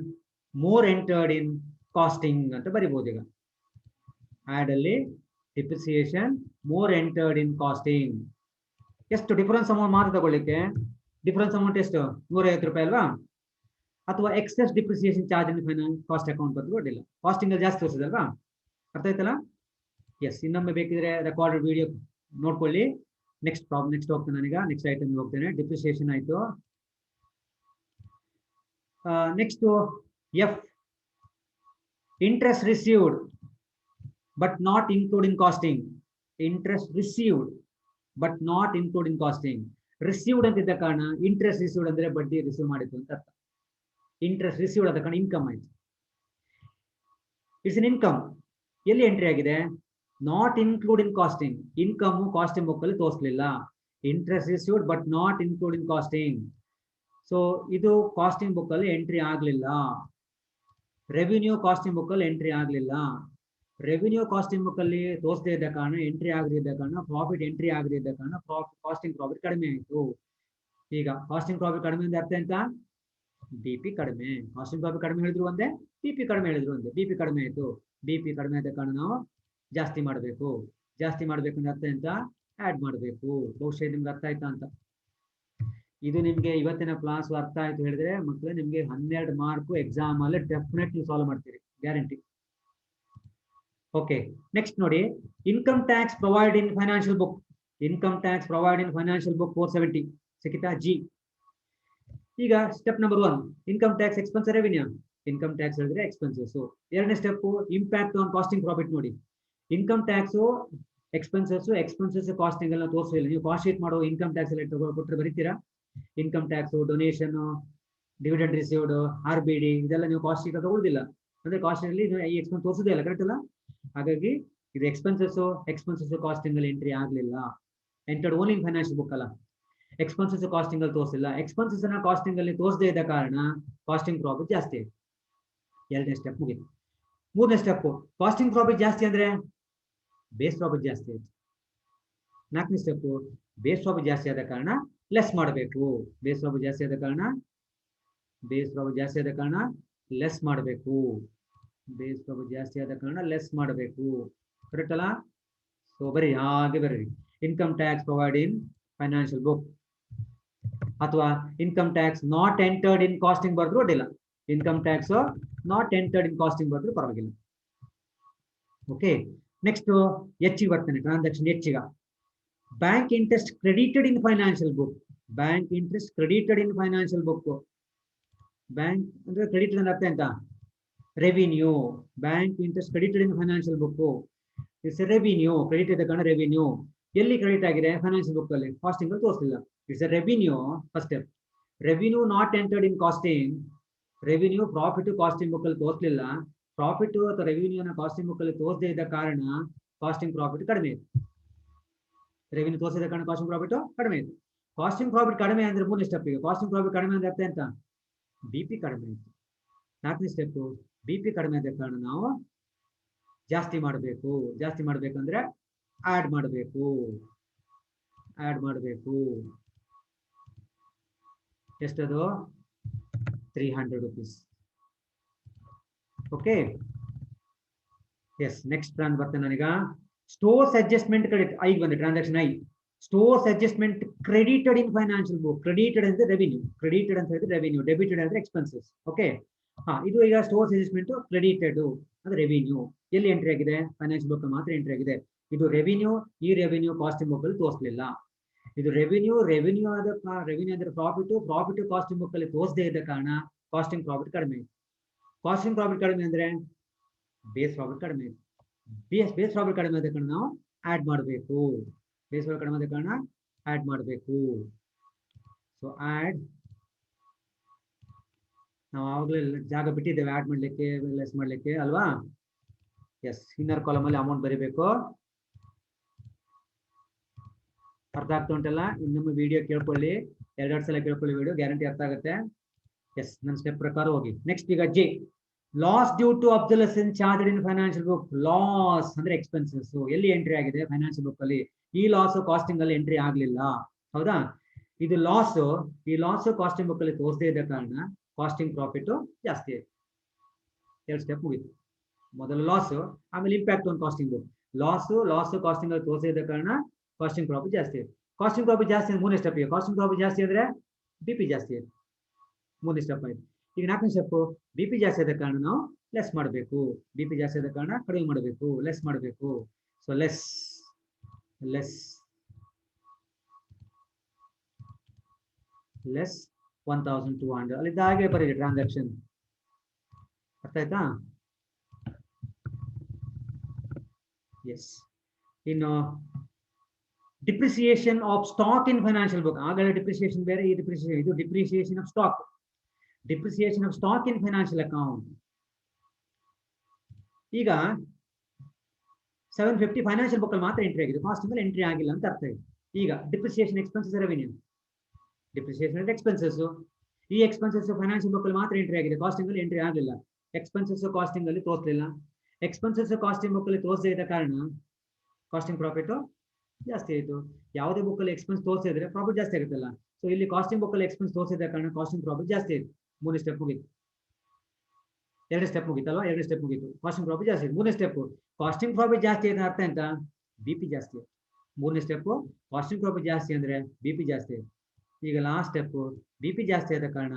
more entered in costing ಅಂತ ಬರಿಬಹುದು. ಈಗ ಆಡ್ ಅಲ್ಲಿ depreciation more entered in costing. ಎಷ್ಟು ಡಿಫರೆನ್ಸ್ ಅಮೌಂಟ್ ಮಾತ್ರ ತಗೊಳ್ಳಿಕ್ಕೆ? ಡಿಫರೆನ್ಸ್ ಅಮೌಂಟ್ ಎಷ್ಟು? 150 ರೂಪಾಯಿ ಅಲ್ವಾ? ಅಥವಾ excess depreciation charge in finance cost account ಬಂದು ಕೊಡಲಿಲ್ಲ. ಕಾಸ್ಟಿಂಗ್ ಅಲ್ಲಿ ಜಾಸ್ತಿ ತೋರಿಸಿದಲ್ವಾ? ಅರ್ಥ ಆಯ್ತಲ್ಲ? ಎಸ್. ಇನ್ನೊಮ್ಮೆ ಬೇಕಿದ್ರೆ ರೆಕಾರ್ಡೆಡ್ ವಿಡಿಯೋ ನೋಡ್ಕೊಳ್ಳಿ. ನೆಕ್ಸ್ಟ್ ಹೋಗ್ತೇನೆ ನಾನೀಗ. ನೆಕ್ಸ್ಟ್ ಐಟಮ್ ಹೋಗ್ತೇನೆ. ಡಿಪ್ರಿಸಿಯೇಷನ್ ಆಯ್ತು. Next F, interest received but not including costing. Interest received but not including costing. Received ಅಂತಿದ್ದ ಕಾರಣ ಇಂಟ್ರೆಸ್ಟ್ ರಿಸೀವ್ಡ್ ಅಂದ್ರೆ ಬಡ್ಡಿ ರಿಸೀವ್ ಮಾಡಿತ್ತು ಅಂತ ಅರ್ಥ. ಇಂಟ್ರೆಸ್ಟ್ ರಿಸೀವ್ಡ್ ಆದ ಕಾರಣ ಇನ್ಕಮ್ ಆಯ್ತು. It's in income. ಎಲ್ಲಿ ಎಂಟ್ರಿ ಆಗಿದೆ? Not including costing. Income costing book ಅಲ್ಲಿ ತೋರಿಸಲಿಲ್ಲ. Interest received but not including costing. So ಇದು ಕಾಸ್ಟಿಂಗ್ ಬುಕ್ ಅಲ್ಲಿ ಎಂಟ್ರಿ ಆಗಲಿಲ್ಲ. ರೆವಿನ್ಯೂ ಕಾಸ್ಟಿಂಗ್ ಬುಕ್ ಅಲ್ಲಿ ಎಂಟ್ರಿ ಆಗಲಿಲ್ಲ. ರೆವಿನ್ಯೂ ಕಾಸ್ಟಿಂಗ್ ಬುಕ್ ಅಲ್ಲಿ ತೋರಿಸದೇ ಇದ್ದ ಕಾರಣ, ಎಂಟ್ರಿ ಆಗದೇ ಇದ್ದ ಕಾರಣ, ಪ್ರಾಫಿಟ್ ಎಂಟ್ರಿ ಆಗದೇ ಇದ್ದ ಕಾರಣ ಕಾಸ್ಟಿಂಗ್ ಪ್ರಾಫಿಟ್ ಕಡಿಮೆ ಆಯಿತು. ಈಗ ಕಾಸ್ಟಿಂಗ್ ಪ್ರಾಫಿಟ್ ಕಡಿಮೆ ಅಂದ್ರೆ ಅರ್ಥ ಎಂತ? ಬಿಪಿ ಕಡಿಮೆ. ಕಾಸ್ಟಿಂಗ್ ಪ್ರಾಫಿಟ್ ಕಡಿಮೆ ಹೇಳಿದ್ರು ಒಂದೇ, ಬಿಪಿ ಕಡಿಮೆ ಹೇಳಿದ್ರು ಒಂದೇ. ಬಿಪಿ ಕಡಿಮೆ ಆಯಿತು. ಬಿಪಿ ಕಡಿಮೆ ಆದ ಕಾರಣ ನಾವು ಜಾಸ್ತಿ ಮಾಡಬೇಕು. ಜಾಸ್ತಿ ಮಾಡ್ಬೇಕಂದ್ರೆ ಅರ್ಥ ಎಂತ? ಆಡ್ ಮಾಡಬೇಕು. ಬಹುಶಃ ನಿಮ್ಗೆ ಅರ್ಥ ಆಯ್ತಾ ಅಂತ. ಇದು ನಿಮ್ಗೆ ಇವತ್ತಿನ ಕ್ಲಾಸ್ ಅರ್ಥ ಆಯ್ತು ಹೇಳಿದ್ರೆ ಮಕ್ಕಳೇ ನಿಮ್ಗೆ 12 ಮಾರ್ಕ್ ಎಕ್ಸಾಮ್ ಅಲ್ಲಿ ಡೆಫಿನೆಟ್ ನೀವು ಸಾಲ್ವ್ ಮಾಡ್ತೀರಿ, ಗ್ಯಾರಂಟಿ. ಓಕೆ, ನೆಕ್ಸ್ಟ್ ನೋಡಿ. Income tax provide in financial book. Income tax provide in financial book 470 ಸಿಕ್ಕಿತಾ? ಜಿ. ಈಗ step number 1, income tax expense revenue. Income tax ಹೇಳಿದ್ರೆ ಎಕ್ಸ್ಪೆನ್ಸಸ್. ಎರಡನೇ step impact on costing profit ನೋಡಿ. Income tax expenses costing ಎಲ್ಲ ತೋರಿಸಿಲ್ಲ. ನೀವು ಕಾಸ್ಟ್ ಶೀಟ್ ಮಾಡೋ ಇನ್ಕಮ್ ಟ್ಯಾಕ್ಸ್ ಎಲ್ಲ ಕೊಟ್ಟರೆ ಬರೀತೀರಾ? Income tax, donation, dividend received, RBD ಇದೆಲ್ಲ ನೀವು ಕಾಸ್ಟ್ ಶೀಟ್ ತಗೊಳ್ಳೋದಿಲ್ಲ. ಅಂದ್ರೆ ಕಾಸ್ಟ್ ಅಲ್ಲಿ ಈ ಎಕ್ಸ್ಪೆನ್ಸ್ ತೋರಿಸೋದೇ ಇಲ್ಲ. ಕರೆಕ್ಟ್ ಅಲ್ಲ? ಹಾಗಾಗಿ ಇದು ಎಕ್ಸ್ಪೆನ್ಸಸ್ ಕಾಸ್ಟಿಂಗ್ ಅಲ್ಲಿ ಎಂಟ್ರಿ ಆಗಲಿಲ್ಲ. Entered only in financial book ಅಲ್ಲ. ಎಕ್ಸ್ಪೆನ್ಸಸ್ ಕಾಸ್ಟಿಂಗ್ ಅಲ್ಲಿ ತೋರಿಸಿಲ್ಲ. ಎಕ್ಸ್ಪೆನ್ಸಸ್ ಅನ್ನ ಕಾಸ್ಟಿಂಗ್ ಅಲ್ಲಿ ತೋರಿಸದೇ ಇದ್ದ ಕಾರಣ ಕಾಸ್ಟಿಂಗ್ ಪ್ರಾಫಿಟ್ ಜಾಸ್ತಿ ಆಯ್ತು. ಎರಡನೇ ಸ್ಟೆಪ್ ಮುಗಿತು. ಮೂರನೇ ಸ್ಟೆಪ್, ಕಾಸ್ಟಿಂಗ್ ಪ್ರಾಫಿಟ್ ಜಾಸ್ತಿ ಅಂದ್ರೆ ಬೇಸ್ ಪ್ರಾಫಿಟ್ ಜಾಸ್ತಿ ಆಯ್ತು. 4ನೇ ಸ್ಟೆಪ್ ಬೇಸ್ ಪ್ರಾಫಿಟ್ ಜಾಸ್ತಿ ಆದ ಕಾರಣ ಲೆಸ್ ಮಾಡಬೇಕು. ಬೇಸ್ ಪ್ರಾಫಿಟ್ ಜಾಸ್ತಿ ಆದ ಕಾರಣ ಲೆಸ್ ಮಾಡಬೇಕು. ಬೇಸ್ ಪ್ರಾಫಿಟ್ ಜಾಸ್ತಿ ಆದ ಕಾರಣ ಲೆಸ್ ಮಾಡಬೇಕು. ಕರೆಕ್ಟ್ ಅಲ್ಲ? ಸೊ ಬರೀ ಹಾಗೆ ಬರೀರಿ. Income tax provide in financial book ಅಥವಾ income tax not entered in costing ಬರೆದ್ರು ಅಡ್ಡಿಲ್ಲ. Income tax not entered in costing ಬರೆದ್ರು ಪರವಾಗಿಲ್ಲ. ಓಕೆ, ನೆಕ್ಸ್ಟ್ ಹೆಚ್ಚಿಗೆ ಬರ್ತೇನೆ. ಟ್ರಾನ್ಸಾಕ್ಷನ್ ಹೆಚ್ಚಿಗ bank interest credited in financial book. Bank interest credited in financial book. Bank ಅಂದ್ರೆ credit ಅಂದ್ರೆ ಅರ್ಥ ಅಂತ revenue. Bank interest credited in financial book it's revenue. Credit ಇದ್ದ ಕಾರಣ ರೆವಿನ್ಯೂ. ಎಲ್ಲಿ ಕ್ರೆಡಿಟ್ ಆಗಿದೆ? ಫೈನಾನ್ಷಿಯಲ್ ಬುಕ್ ಅಲ್ಲಿ. ಕಾಸ್ಟಿಂಗ್ ಅಲ್ಲಿ ತೋರಿಸಲಿಲ್ಲ. It's a revenue. First step revenue not entered in costing. Revenue profit costing book ಅಲ್ಲಿ ತೋರಿಸಲಿಲ್ಲ. ಪ್ರಾಫಿಟ್ ಅಥವಾ ರೆವಿನ್ಯೂನ ಕಾಸ್ಟಿಂಗ್ ಬುಕ್ ಅಲ್ಲಿ ತೋರಿಸದೇ ಇದ್ದ ಕಾರಣ ಕಾಸ್ಟಿಂಗ್ ಪ್ರಾಫಿಟ್ ಕಡಿಮೆ ಇದೆ. ರೆವಿನ್ಯೂ ತೋರಿಸಿದ ಕಾರಣ ಕಾಸ್ಟಿಂಗ್ ಪ್ರಾಫಿಟ್ ಕಡಿಮೆ ಇದೆ. ಕಾಸ್ಟಿಂಗ್ ಪ್ರಾಫಿಟ್ ಕಡಿಮೆ ಅಂದ್ರೆ 3ನೇ ಸ್ಟೆಪ್. ಈಗ ಕಾಸ್ಟಿಂಗ್ ಪ್ರಾಫಿಟ್ ಕಡಿಮೆ ಅಂದ್ರೆ ಅರ್ಥ ಅಂತ ಬಿಪಿ ಕಡಿಮೆ ಇತ್ತು. 4ನೇ ಸ್ಟೆಪ್ ಬಿಪಿ ಕಡಿಮೆ ಆದ ಕಾರಣ ನಾವು ಜಾಸ್ತಿ ಮಾಡಬೇಕು. ಜಾಸ್ತಿ ಮಾಡ್ಬೇಕಂದ್ರೆ ಆಡ್ ಮಾಡಬೇಕು. ಎಷ್ಟದು? 300 rupees. Okay, yes. ನೆಕ್ಸ್ಟ್ ಟ್ರಾನ್ ಬರ್ತೇನೆ ನಾನೀಗ. Stores adjustment credit. ಐಗೆ ಬಂದೆ. Transaction I. Stores adjustment credited in financial book. Credited ಅಂದ್ರೆ ರೆವಿನ್ಯೂ. ಕ್ರೆಡಿಟೆಡ್ ಅಂತ ಹೇಳಿದ್ರೆ ರೆವಿನ್ಯೂ. ಡೆಬಿಟೆಡ್ ಅಂದ್ರೆ ಎಕ್ಸ್ಪೆನ್ಸಸ್. ಓಕೆ, ಇದು ಈಗ ಸ್ಟೋರ್ಸ್ ಅಡ್ಜಸ್ಟ್ಮೆಂಟ್ ಕ್ರೆಡಿಟೆಡ್ ಅಂದ್ರೆ ರೆವಿನ್ಯೂ. ಎಲ್ಲಿ ಎಂಟ್ರಿ ಆಗಿದೆ? ಫೈನಾನ್ಷಿಯಲ್ ಬುಕ್ ಮಾತ್ರ ಎಂಟ್ರಿ ಆಗಿದೆ. ಇದು ರೆವಿನ್ಯೂ. ಈ ರೆವಿನ್ಯೂ ಕಾಸ್ಟಿಂಗ್ ಬುಕ್ ಅಲ್ಲಿ ತೋರಿಸಲಿಲ್ಲ. ಇದು ರೆವಿನ್ಯೂ. ರೆವಿನ್ಯೂ ಅಂದ್ರೆ ಪ್ರಾಫಿಟ್ ಕಾಸ್ಟಿಂಗ್ ಬುಕ್ ಅಲ್ಲಿ ತೋರಿಸದೇ ಇದ್ದ ಕಾರಣ ಕಾಸ್ಟಿಂಗ್ ಪ್ರಾಫಿಟ್ ಕಡಿಮೆ ಇದೆ. ಕಾಸ್ಟಿಂಗ್ ಪ್ರಾಫಿಟ್ ಕಡಿಮೆ ಅಂದ್ರೆ ಬೇಸ್ ಪ್ರಾಫಿಟ್ ಕಡಿಮೆ ಇದೆ. ಬೇಸ್ ಪ್ರಾಫಿಟ್ ಕಡಿಮೆ ಆದ ಕಾರಣ ನಾವು ಆಡ್ ಮಾಡಬೇಕು. ಬೇಸ್ ಪ್ರಾಫಿಟ್ ಕಡಿಮೆ ಆದ ಕಾರಣ ಆಡ್ ಮಾಡಬೇಕು. ಸೊ ಆಡ್ ನಾವು ಆವಾಗಲೇ ಜಾಗ ಬಿಟ್ಟಿದ್ದೇವೆ ಆಡ್ ಮಾಡ್ಲಿಕ್ಕೆ, ಲೆಸ್ ಮಾಡ್ಲಿಕ್ಕೆ ಅಲ್ವಾ? ಎಸ್. ಇನ್ನರ್ ಕಾಲಮ್ ಅಲ್ಲಿ ಅಮೌಂಟ್ ಬರೀಬೇಕು. ಅರ್ಥ ಆಗ್ತಾ ಉಂಟಲ್ಲ? ಇನ್ನೊಮ್ಮೆ ವಿಡಿಯೋ ಕೇಳ್ಕೊಳ್ಳಿ. 2 ಸಲ ಕೇಳ್ಕೊಳ್ಳಿ ವಿಡಿಯೋ, ಗ್ಯಾರಂಟಿ ಅರ್ಥ ಆಗುತ್ತೆ. ಎಸ್, ನನ್ನ ಸ್ಟೆಪ್ ಪ್ರಕಾರ ಹೋಗಿ. ನೆಕ್ಸ್ಟ್ ಈಗ J, loss due to observation charge in financial book. Loss ಅಂದ್ರೆ ಎಕ್ಸ್ಪೆನ್ಸಸ್. ಎಲ್ಲಿ ಎಂಟ್ರಿ ಆಗಿದೆ? ಫೈನಾನ್ಷಿಯಲ್ ಬುಕ್ ಅಲ್ಲಿ. ಈ ಲಾಸ್ ಕಾಸ್ಟಿಂಗ್ ಅಲ್ಲಿ ಎಂಟ್ರಿ ಆಗ್ಲಿಲ್ಲ. ಹೌದಾ? ಇದು ಲಾಸ್. ಈ ಲಾಸ್ ಕಾಸ್ಟಿಂಗ್ ಬುಕ್ ಅಲ್ಲಿ ತೋರಿಸದೇ ಇದ್ದ ಕಾರಣ ಕಾಸ್ಟಿಂಗ್ ಪ್ರಾಫಿಟ್ ಜಾಸ್ತಿ ಆಯ್ತು. 2 ಸ್ಟೆಪ್ ಮುಗಿತು. ಮೊದಲು ಲಾಸ್, ಆಮೇಲೆ impact on costing book. Loss costing ಅಲ್ಲಿ ತೋರಿಸದೇ ಇದ್ದ ಕಾರಣ ಕಾಸ್ಟಿಂಗ್ ಪ್ರಾಫಿಟ್ ಜಾಸ್ತಿ ಆಯ್ತು. ಕಾಸ್ಟಿಂಗ್ ಪ್ರಾಫಿಟ್ ಜಾಸ್ತಿ ಅಂದ್ರೆ 3ನೇ ಸ್ಟೆಪ್. ಕಾಸ್ಟಿಂಗ್ ಪ್ರಾಫಿಟ್ ಜಾಸ್ತಿ ಅಂದ್ರೆ ಬಿಪಿ ಜಾಸ್ತಿ ಆಯ್ತು. 3ನೇ ಸ್ಟೆಪ್ ಆಯ್ತು. ಈಗ 4ನೇ ಸ್ಟೆಪ್ ಬಿಪಿ ಜಾಸ್ತಿ ಆದ ಕಾರಣ ನಾವು ಲೆಸ್ ಮಾಡಬೇಕು. ಬಿಪಿ ಜಾಸ್ತಿ ಆದ ಕಾರಣ ಕಡಿಮೆ ಮಾಡಬೇಕು, ಲೆಸ್ ಮಾಡಬೇಕು. ಸೊ ಲೆಸ್ 1200 ಅಲ್ಲಿ ಹಾಗೆ ಬರೀರಿ ಟ್ರಾನ್ಸಾಕ್ಷನ್. ಅರ್ಥ ಆಯ್ತಾ? ಎಸ್. ಇನ್ನು depreciation of stock in financial book. ಆಗಲೇ ಡಿಪ್ರಿಸಿಯೇಷನ್ ಬೇರೆ, ಈ ಡಿಪ್ರಿಸಿಯೇಷನ್ ಇದು depreciation of stock. Depreciation of stock in financial account. ಈಗ 750 ಫೈನಾನ್ಷಿಯಲ್ ಬುಕ್ ಅಲ್ಲಿ ಮಾತ್ರ ಎಂಟ್ರಿ ಆಗಿದೆ, ಕಾಸ್ಟಿಂಗ್ ಅಲ್ಲಿ ಎಂಟ್ರಿ ಆಗಿಲ್ಲ ಅಂತ ಅರ್ಥ ಇದೆ. ಈಗ ಡಿಪ್ರಿಸಿಯೇಷನ್ ಎಕ್ಸ್ಪೆನ್ಸಸ್ ರೆವಿನ್ಯೂ. ಡಿಪ್ರಿಸಿಯೇಷನ್ ಅಂದ್ರೆ ಎಕ್ಸ್ಪೆನ್ಸಸ್. ಈ ಎಕ್ಸ್ಪೆನ್ಸಸ್ ಫೈನಾನ್ಷಿಯಲ್ ಬುಕ್ ಅಲ್ಲಿ ಮಾತ್ರ ಎಂಟ್ರಿ ಆಗಿದೆ, ಕಾಸ್ಟಿಂಗ್ ಅಲ್ಲಿ ಎಂಟ್ರಿ ಆಗಲಿಲ್ಲ. ಎಕ್ಸ್ಪೆನ್ಸಸ್ ಕಾಸ್ಟಿಂಗ್ ಅಲ್ಲಿ ತೋರಿಸಲಿಲ್ಲ. ಎಕ್ಸ್ಪೆನ್ಸಸ್ ಕಾಸ್ಟಿಂಗ್ ಬುಕ್ ಅಲ್ಲಿ ತೋರಿಸದೇ ಇದ್ದ ಕಾರಣ ಕಾಸ್ಟಿಂಗ್ ಪ್ರಾಫಿಟ್ ಜಾಸ್ತಿ ಆಯಿತು. ಯಾವುದೇ ಬುಕ್ ಅಲ್ಲಿ ಎಕ್ಸ್ಪೆನ್ಸ್ ತೋರಿಸಿದ್ರೆ ಪ್ರಾಫಿಟ್ ಜಾಸ್ತಿ ಆಗುತ್ತಲ್ಲ. ಸೊ ಇಲ್ಲಿ ಕಾಸ್ಟಿಂಗ್ ಬುಕ್ ಅಲ್ಲಿ ಎಕ್ಸ್ಪೆನ್ಸ್ ತೋರಿಸಿದ ಕಾರಣ ಕಾಸ್ಟಿಂಗ್ ಪ್ರಾಫಿಟ್ ಜಾಸ್ತಿ ಆಯಿತು. 3ನೇ ಸ್ಟೆಪ್ ಮುಗಿತು. 2 ಸ್ಟೆಪ್ ಮುಗಿತಲ್ವಾ? 2 ಸ್ಟೆಪ್ ಮುಗಿತು. ಕಾಸ್ಟಿಂಗ್ ಪ್ರಾಫಿಟ್ ಜಾಸ್ತಿ ಆಯಿತು. 3ನೇ ಸ್ಟೆಪ್ ಕಾಸ್ಟಿಂಗ್ ಪ್ರಾಫಿಟ್ ಜಾಸ್ತಿ ಆಯ್ತು ಅರ್ಥ ಅಂತ ಬಿಪಿ ಜಾಸ್ತಿ ಆಯ್ತು. 3ನೇ ಸ್ಟೆಪ್ ಕಾಸ್ಟಿಂಗ್ ಪ್ರಾಫಿಟ್ ಜಾಸ್ತಿ ಅಂದ್ರೆ ಬಿಪಿ ಜಾಸ್ತಿ ಆಯ್ತು. ಈಗ ಲಾಸ್ಟ್ ಸ್ಟೆಪ್ ಬಿಪಿ ಜಾಸ್ತಿ ಆದ ಕಾರಣ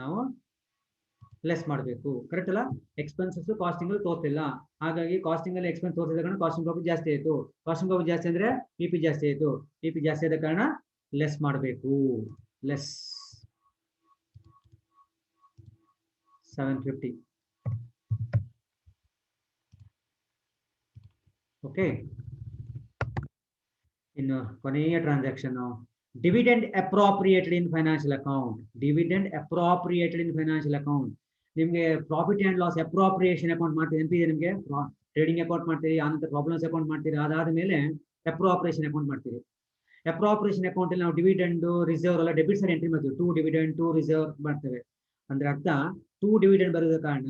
ನಾವು ಲೆಸ್ ಮಾಡಬೇಕು. ಕರೆಕ್ಟ್ ಅಲ್ಲ? ಎಕ್ಸ್ಪೆನ್ಸಸ್ ಕಾಸ್ಟಿಂಗ್ ಅಲ್ಲಿ ತೋರಿಸಲಿಲ್ಲ, ಹಾಗಾಗಿ ಕಾಸ್ಟಿಂಗ್ ಅಲ್ಲಿ ಎಕ್ಸ್ಪೆನ್ಸ್ ತೋರಿಸಿದ ಕಾರಣ ಕಾಸ್ಟಿಂಗ್ ಪ್ರಾಫಿಟ್ ಜಾಸ್ತಿ ಆಯಿತು. ಕಾಸ್ಟಿಂಗ್ ಪ್ರಾಫಿಟ್ ಜಾಸ್ತಿ ಅಂದ್ರೆ ಬಿಪಿ ಜಾಸ್ತಿ ಆಯಿತು. ಬಿಪಿ ಜಾಸ್ತಿ ಆದ ಕಾರಣ ಲೆಸ್ ಮಾಡಬೇಕು. ಲೆಸ್ 750. ಓಕೆ. ಇನ್ನು ಕೊನೆಯ transaction dividend appropriated in financial account. Dividend appropriated in financial account. ನಿಮಗೆ profit and loss appropriation account ಮಾಡ್ತೀರಿ, ನೆನಪಿದೆ ನಿಮಗೆ? ಟ್ರೇಡಿಂಗ್ ಅಕೌಂಟ್ ಮಾಡ್ತೀರಿ, ಆನಂತರ ಪ್ರಾಬ್ಲಮ್ಸ್ ಅಕೌಂಟ್ ಮಾಡ್ತೀರಿ, ಅದಾದ ಮೇಲೆ ಅಪ್ರಾಪ್ರಿಯೇಷನ್ ಅಕೌಂಟ್ ಮಾಡ್ತೀರಿ. ಅಪ್ರಾಪ್ರಿಯೇಷನ್ ಅಕೌಂಟ್ ಅಲ್ಲಿ ನಾವು ಡಿವಿಡೆಂಡ್ ರಿಸರ್ವ್ ಎಲ್ಲ ಡೆಬಿಟ್ ಸೈಡ್ ಎಂಟ್ರಿ ಮಾಡ್ತೀವಿ. 2 ಡಿವಿಡೆಂಡ್ 2 ರಿಸರ್ವ್ ಮಾಡ್ತೇವೆ. ಅಂದ್ರೆ ಅರ್ಥ 2 ಡಿವಿಡೆಂಡ್ ಬರೋದ ಕಾರಣ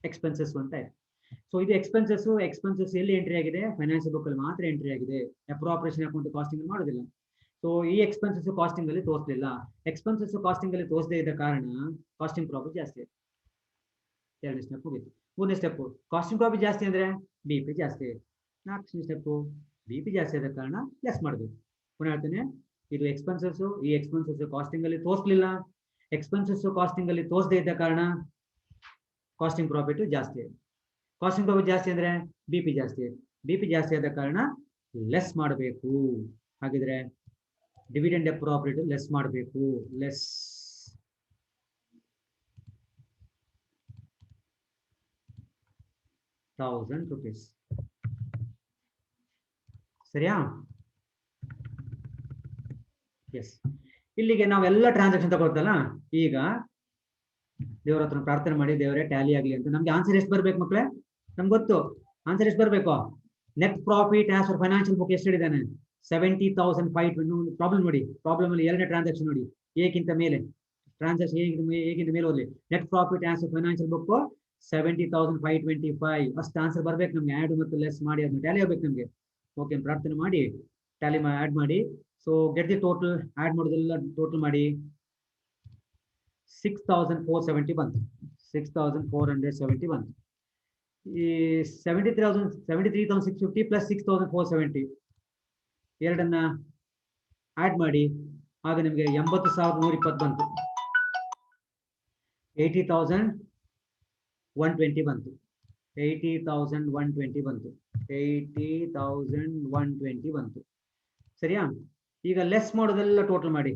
ಎಕ್ಸ್ಪೆನ್ಸಸ್ ಅಂತ ಇದೆ. ಸೊ ಇದು ಎಕ್ಸ್ಪೆನ್ಸಸ್ ಎಲ್ಲಿ ಎಂಟ್ರಿ ಆಗಿದೆ, ಫೈನಾನ್ಷಿಯಲ್ ಬುಕ್ ಅಲ್ಲಿ ಮಾತ್ರ ಎಂಟ್ರಿ ಆಗಿದೆ, ಅಪ್ರಾಪರೇಷನ್ ಅಕೌಂಟ್ ಕಾಸ್ಟಿಂಗ್ ಮಾಡೋದಿಲ್ಲ. ಸೊ ಈ ಎಕ್ಸ್ಪೆನ್ಸಸ್ ಕಾಸ್ಟಿಂಗ್ ಅಲ್ಲಿ ತೋರಿಸಲಿಲ್ಲ. ಎಕ್ಸ್ಪೆನ್ಸಸ್ ಕಾಸ್ಟಿಂಗ್ ಅಲ್ಲಿ ತೋರಿಸದೇ ಇದ್ದ ಕಾರಣ ಕಾಸ್ಟಿಂಗ್ ಪ್ರಾಫಿಟ್ ಜಾಸ್ತಿ ಆಯ್ತು. ಎರಡನೇ ಸ್ಟೆಪ್ ಹೋಗಿತ್ತು. ಮೂರನೇ ಸ್ಟೆಪ್ ಕಾಸ್ಟಿಂಗ್ ಪ್ರಾಫಿಟ್ ಜಾಸ್ತಿ ಅಂದ್ರೆ ಬಿಪಿ ಜಾಸ್ತಿ ಆಯ್ತು. ನಾಲ್ಕನೇ ಸ್ಟೆಪ್ ಬಿಪಿ ಜಾಸ್ತಿ ಆದ ಕಾರಣ ಲೆಸ್ ಮಾಡಬೇಕು. ಪುನಃ ಹೇಳ್ತೇನೆ, ಇದು ಎಕ್ಸ್ಪೆನ್ಸಸ್, ಈ ಎಕ್ಸ್ಪೆನ್ಸಸ್ ಕಾಸ್ಟಿಂಗ್ ಅಲ್ಲಿ ತೋರಿಸಲಿಲ್ಲ. ಎಕ್ಸ್ಪೆನ್ಸಸ್ ಕಾಸ್ಟಿಂಗ್ ಅಲ್ಲಿ ತೋರಿಸದೇ ಇದ್ದ ಕಾರಣ ಕಾಸ್ಟಿಂಗ್ ಪ್ರಾಫಿಟ್ ಜಾಸ್ತಿ ಆಯ್ತು. ಕಾಸ್ಟಿಂಗ್ ಪ್ರಾಫಿಟ್ ಜಾಸ್ತಿ ಅಂದ್ರೆ ಬಿಪಿ ಜಾಸ್ತಿ ಆಯ್ತು. ಬಿಪಿ ಜಾಸ್ತಿ ಆದ ಕಾರಣ ಲೆಸ್ ಮಾಡಬೇಕು. ಹಾಗಿದ್ರೆ ಡಿವಿಡೆಂಡ್ ಅಪ್ರಾಪ್ರಿಯೇಟ್ ಲೆಸ್ ಮಾಡಬೇಕು. ಲೆಸ್ ₹1000. ಸರಿಯಾ? ಎಸ್. ಇಲ್ಲಿಗೆ ನಾವೆಲ್ಲ ಟ್ರಾನ್ಸಾಕ್ಷನ್ ತಗೊಳ್ತಲ್ಲ. ಈಗ ದೇವರ ಹತ್ರ ಪ್ರಾರ್ಥನೆ ಮಾಡಿ, ದೇವರೇ ಟ್ಯಾಲಿ ಆಗಲಿ ಅಂತ. ನಮ್ಗೆ ಆನ್ಸರ್ ಎಷ್ಟು ಬರ್ಬೇಕು ಮಕ್ಕಳೇ? ನಮ್ಗೆ ಗೊತ್ತು ಆನ್ಸರ್ ಎಷ್ಟು ಬರ್ಬೇಕು. Net profit as per financial book ಎಷ್ಟು ಹೇಳಿದ್ದಾನೆ? 70,520. ಪ್ರಾಬ್ಲಮ್ ನೋಡಿ, ಪ್ರಾಬ್ಲಮ್ ಅಲ್ಲಿ ಎರಡನೇ ಟ್ರಾನ್ಸಾಕ್ಷನ್ ನೋಡಿ, ಏಕ್ಕಿಂತ ಮೇಲೆ ಟ್ರಾನ್ಸಾಕ್ಷನ್ ಹೇಗಿಂತ ಮೇಲೆ ಓದಲಿ. Net profit as per financial book 70,525. ಅಷ್ಟು ಆನ್ಸರ್ ಬರ್ಬೇಕು ನಮ್ಗೆ. ಆಡ್ ಮತ್ತು ಲೆಸ್ ಮಾಡಿ ಅದನ್ನ ಟ್ಯಾಲಿ ಆಗ್ಬೇಕು ನಮ್ಗೆ. ಓಕೆ, ಪ್ರಾರ್ಥನೆ ಮಾಡಿ ಟ್ಯಾಲಿ ಆಡ್ ಮಾಡಿ. So get the total. Add ಮಾಡೋದೆಲ್ಲ ಟೋಟಲ್ ಮಾಡಿ 6,470 ಬಂತು. 6,470 ಬಂತು. ಈ 73,650 ಪ್ಲಸ್ 6,470 ಎರಡನ್ನ ಆಡ್ ಮಾಡಿ, ಆಗ ನಿಮಗೆ 80,120 ಬಂತು. 80,120 ಬಂತು. 80,120 ಬಂತು. 80,120 ಬಂತು. ಸರಿಯಾ? ಈಗ ಲೆಸ್ ಮಾಡೋದೆಲ್ಲ ಟೋಟಲ್ ಮಾಡಿ.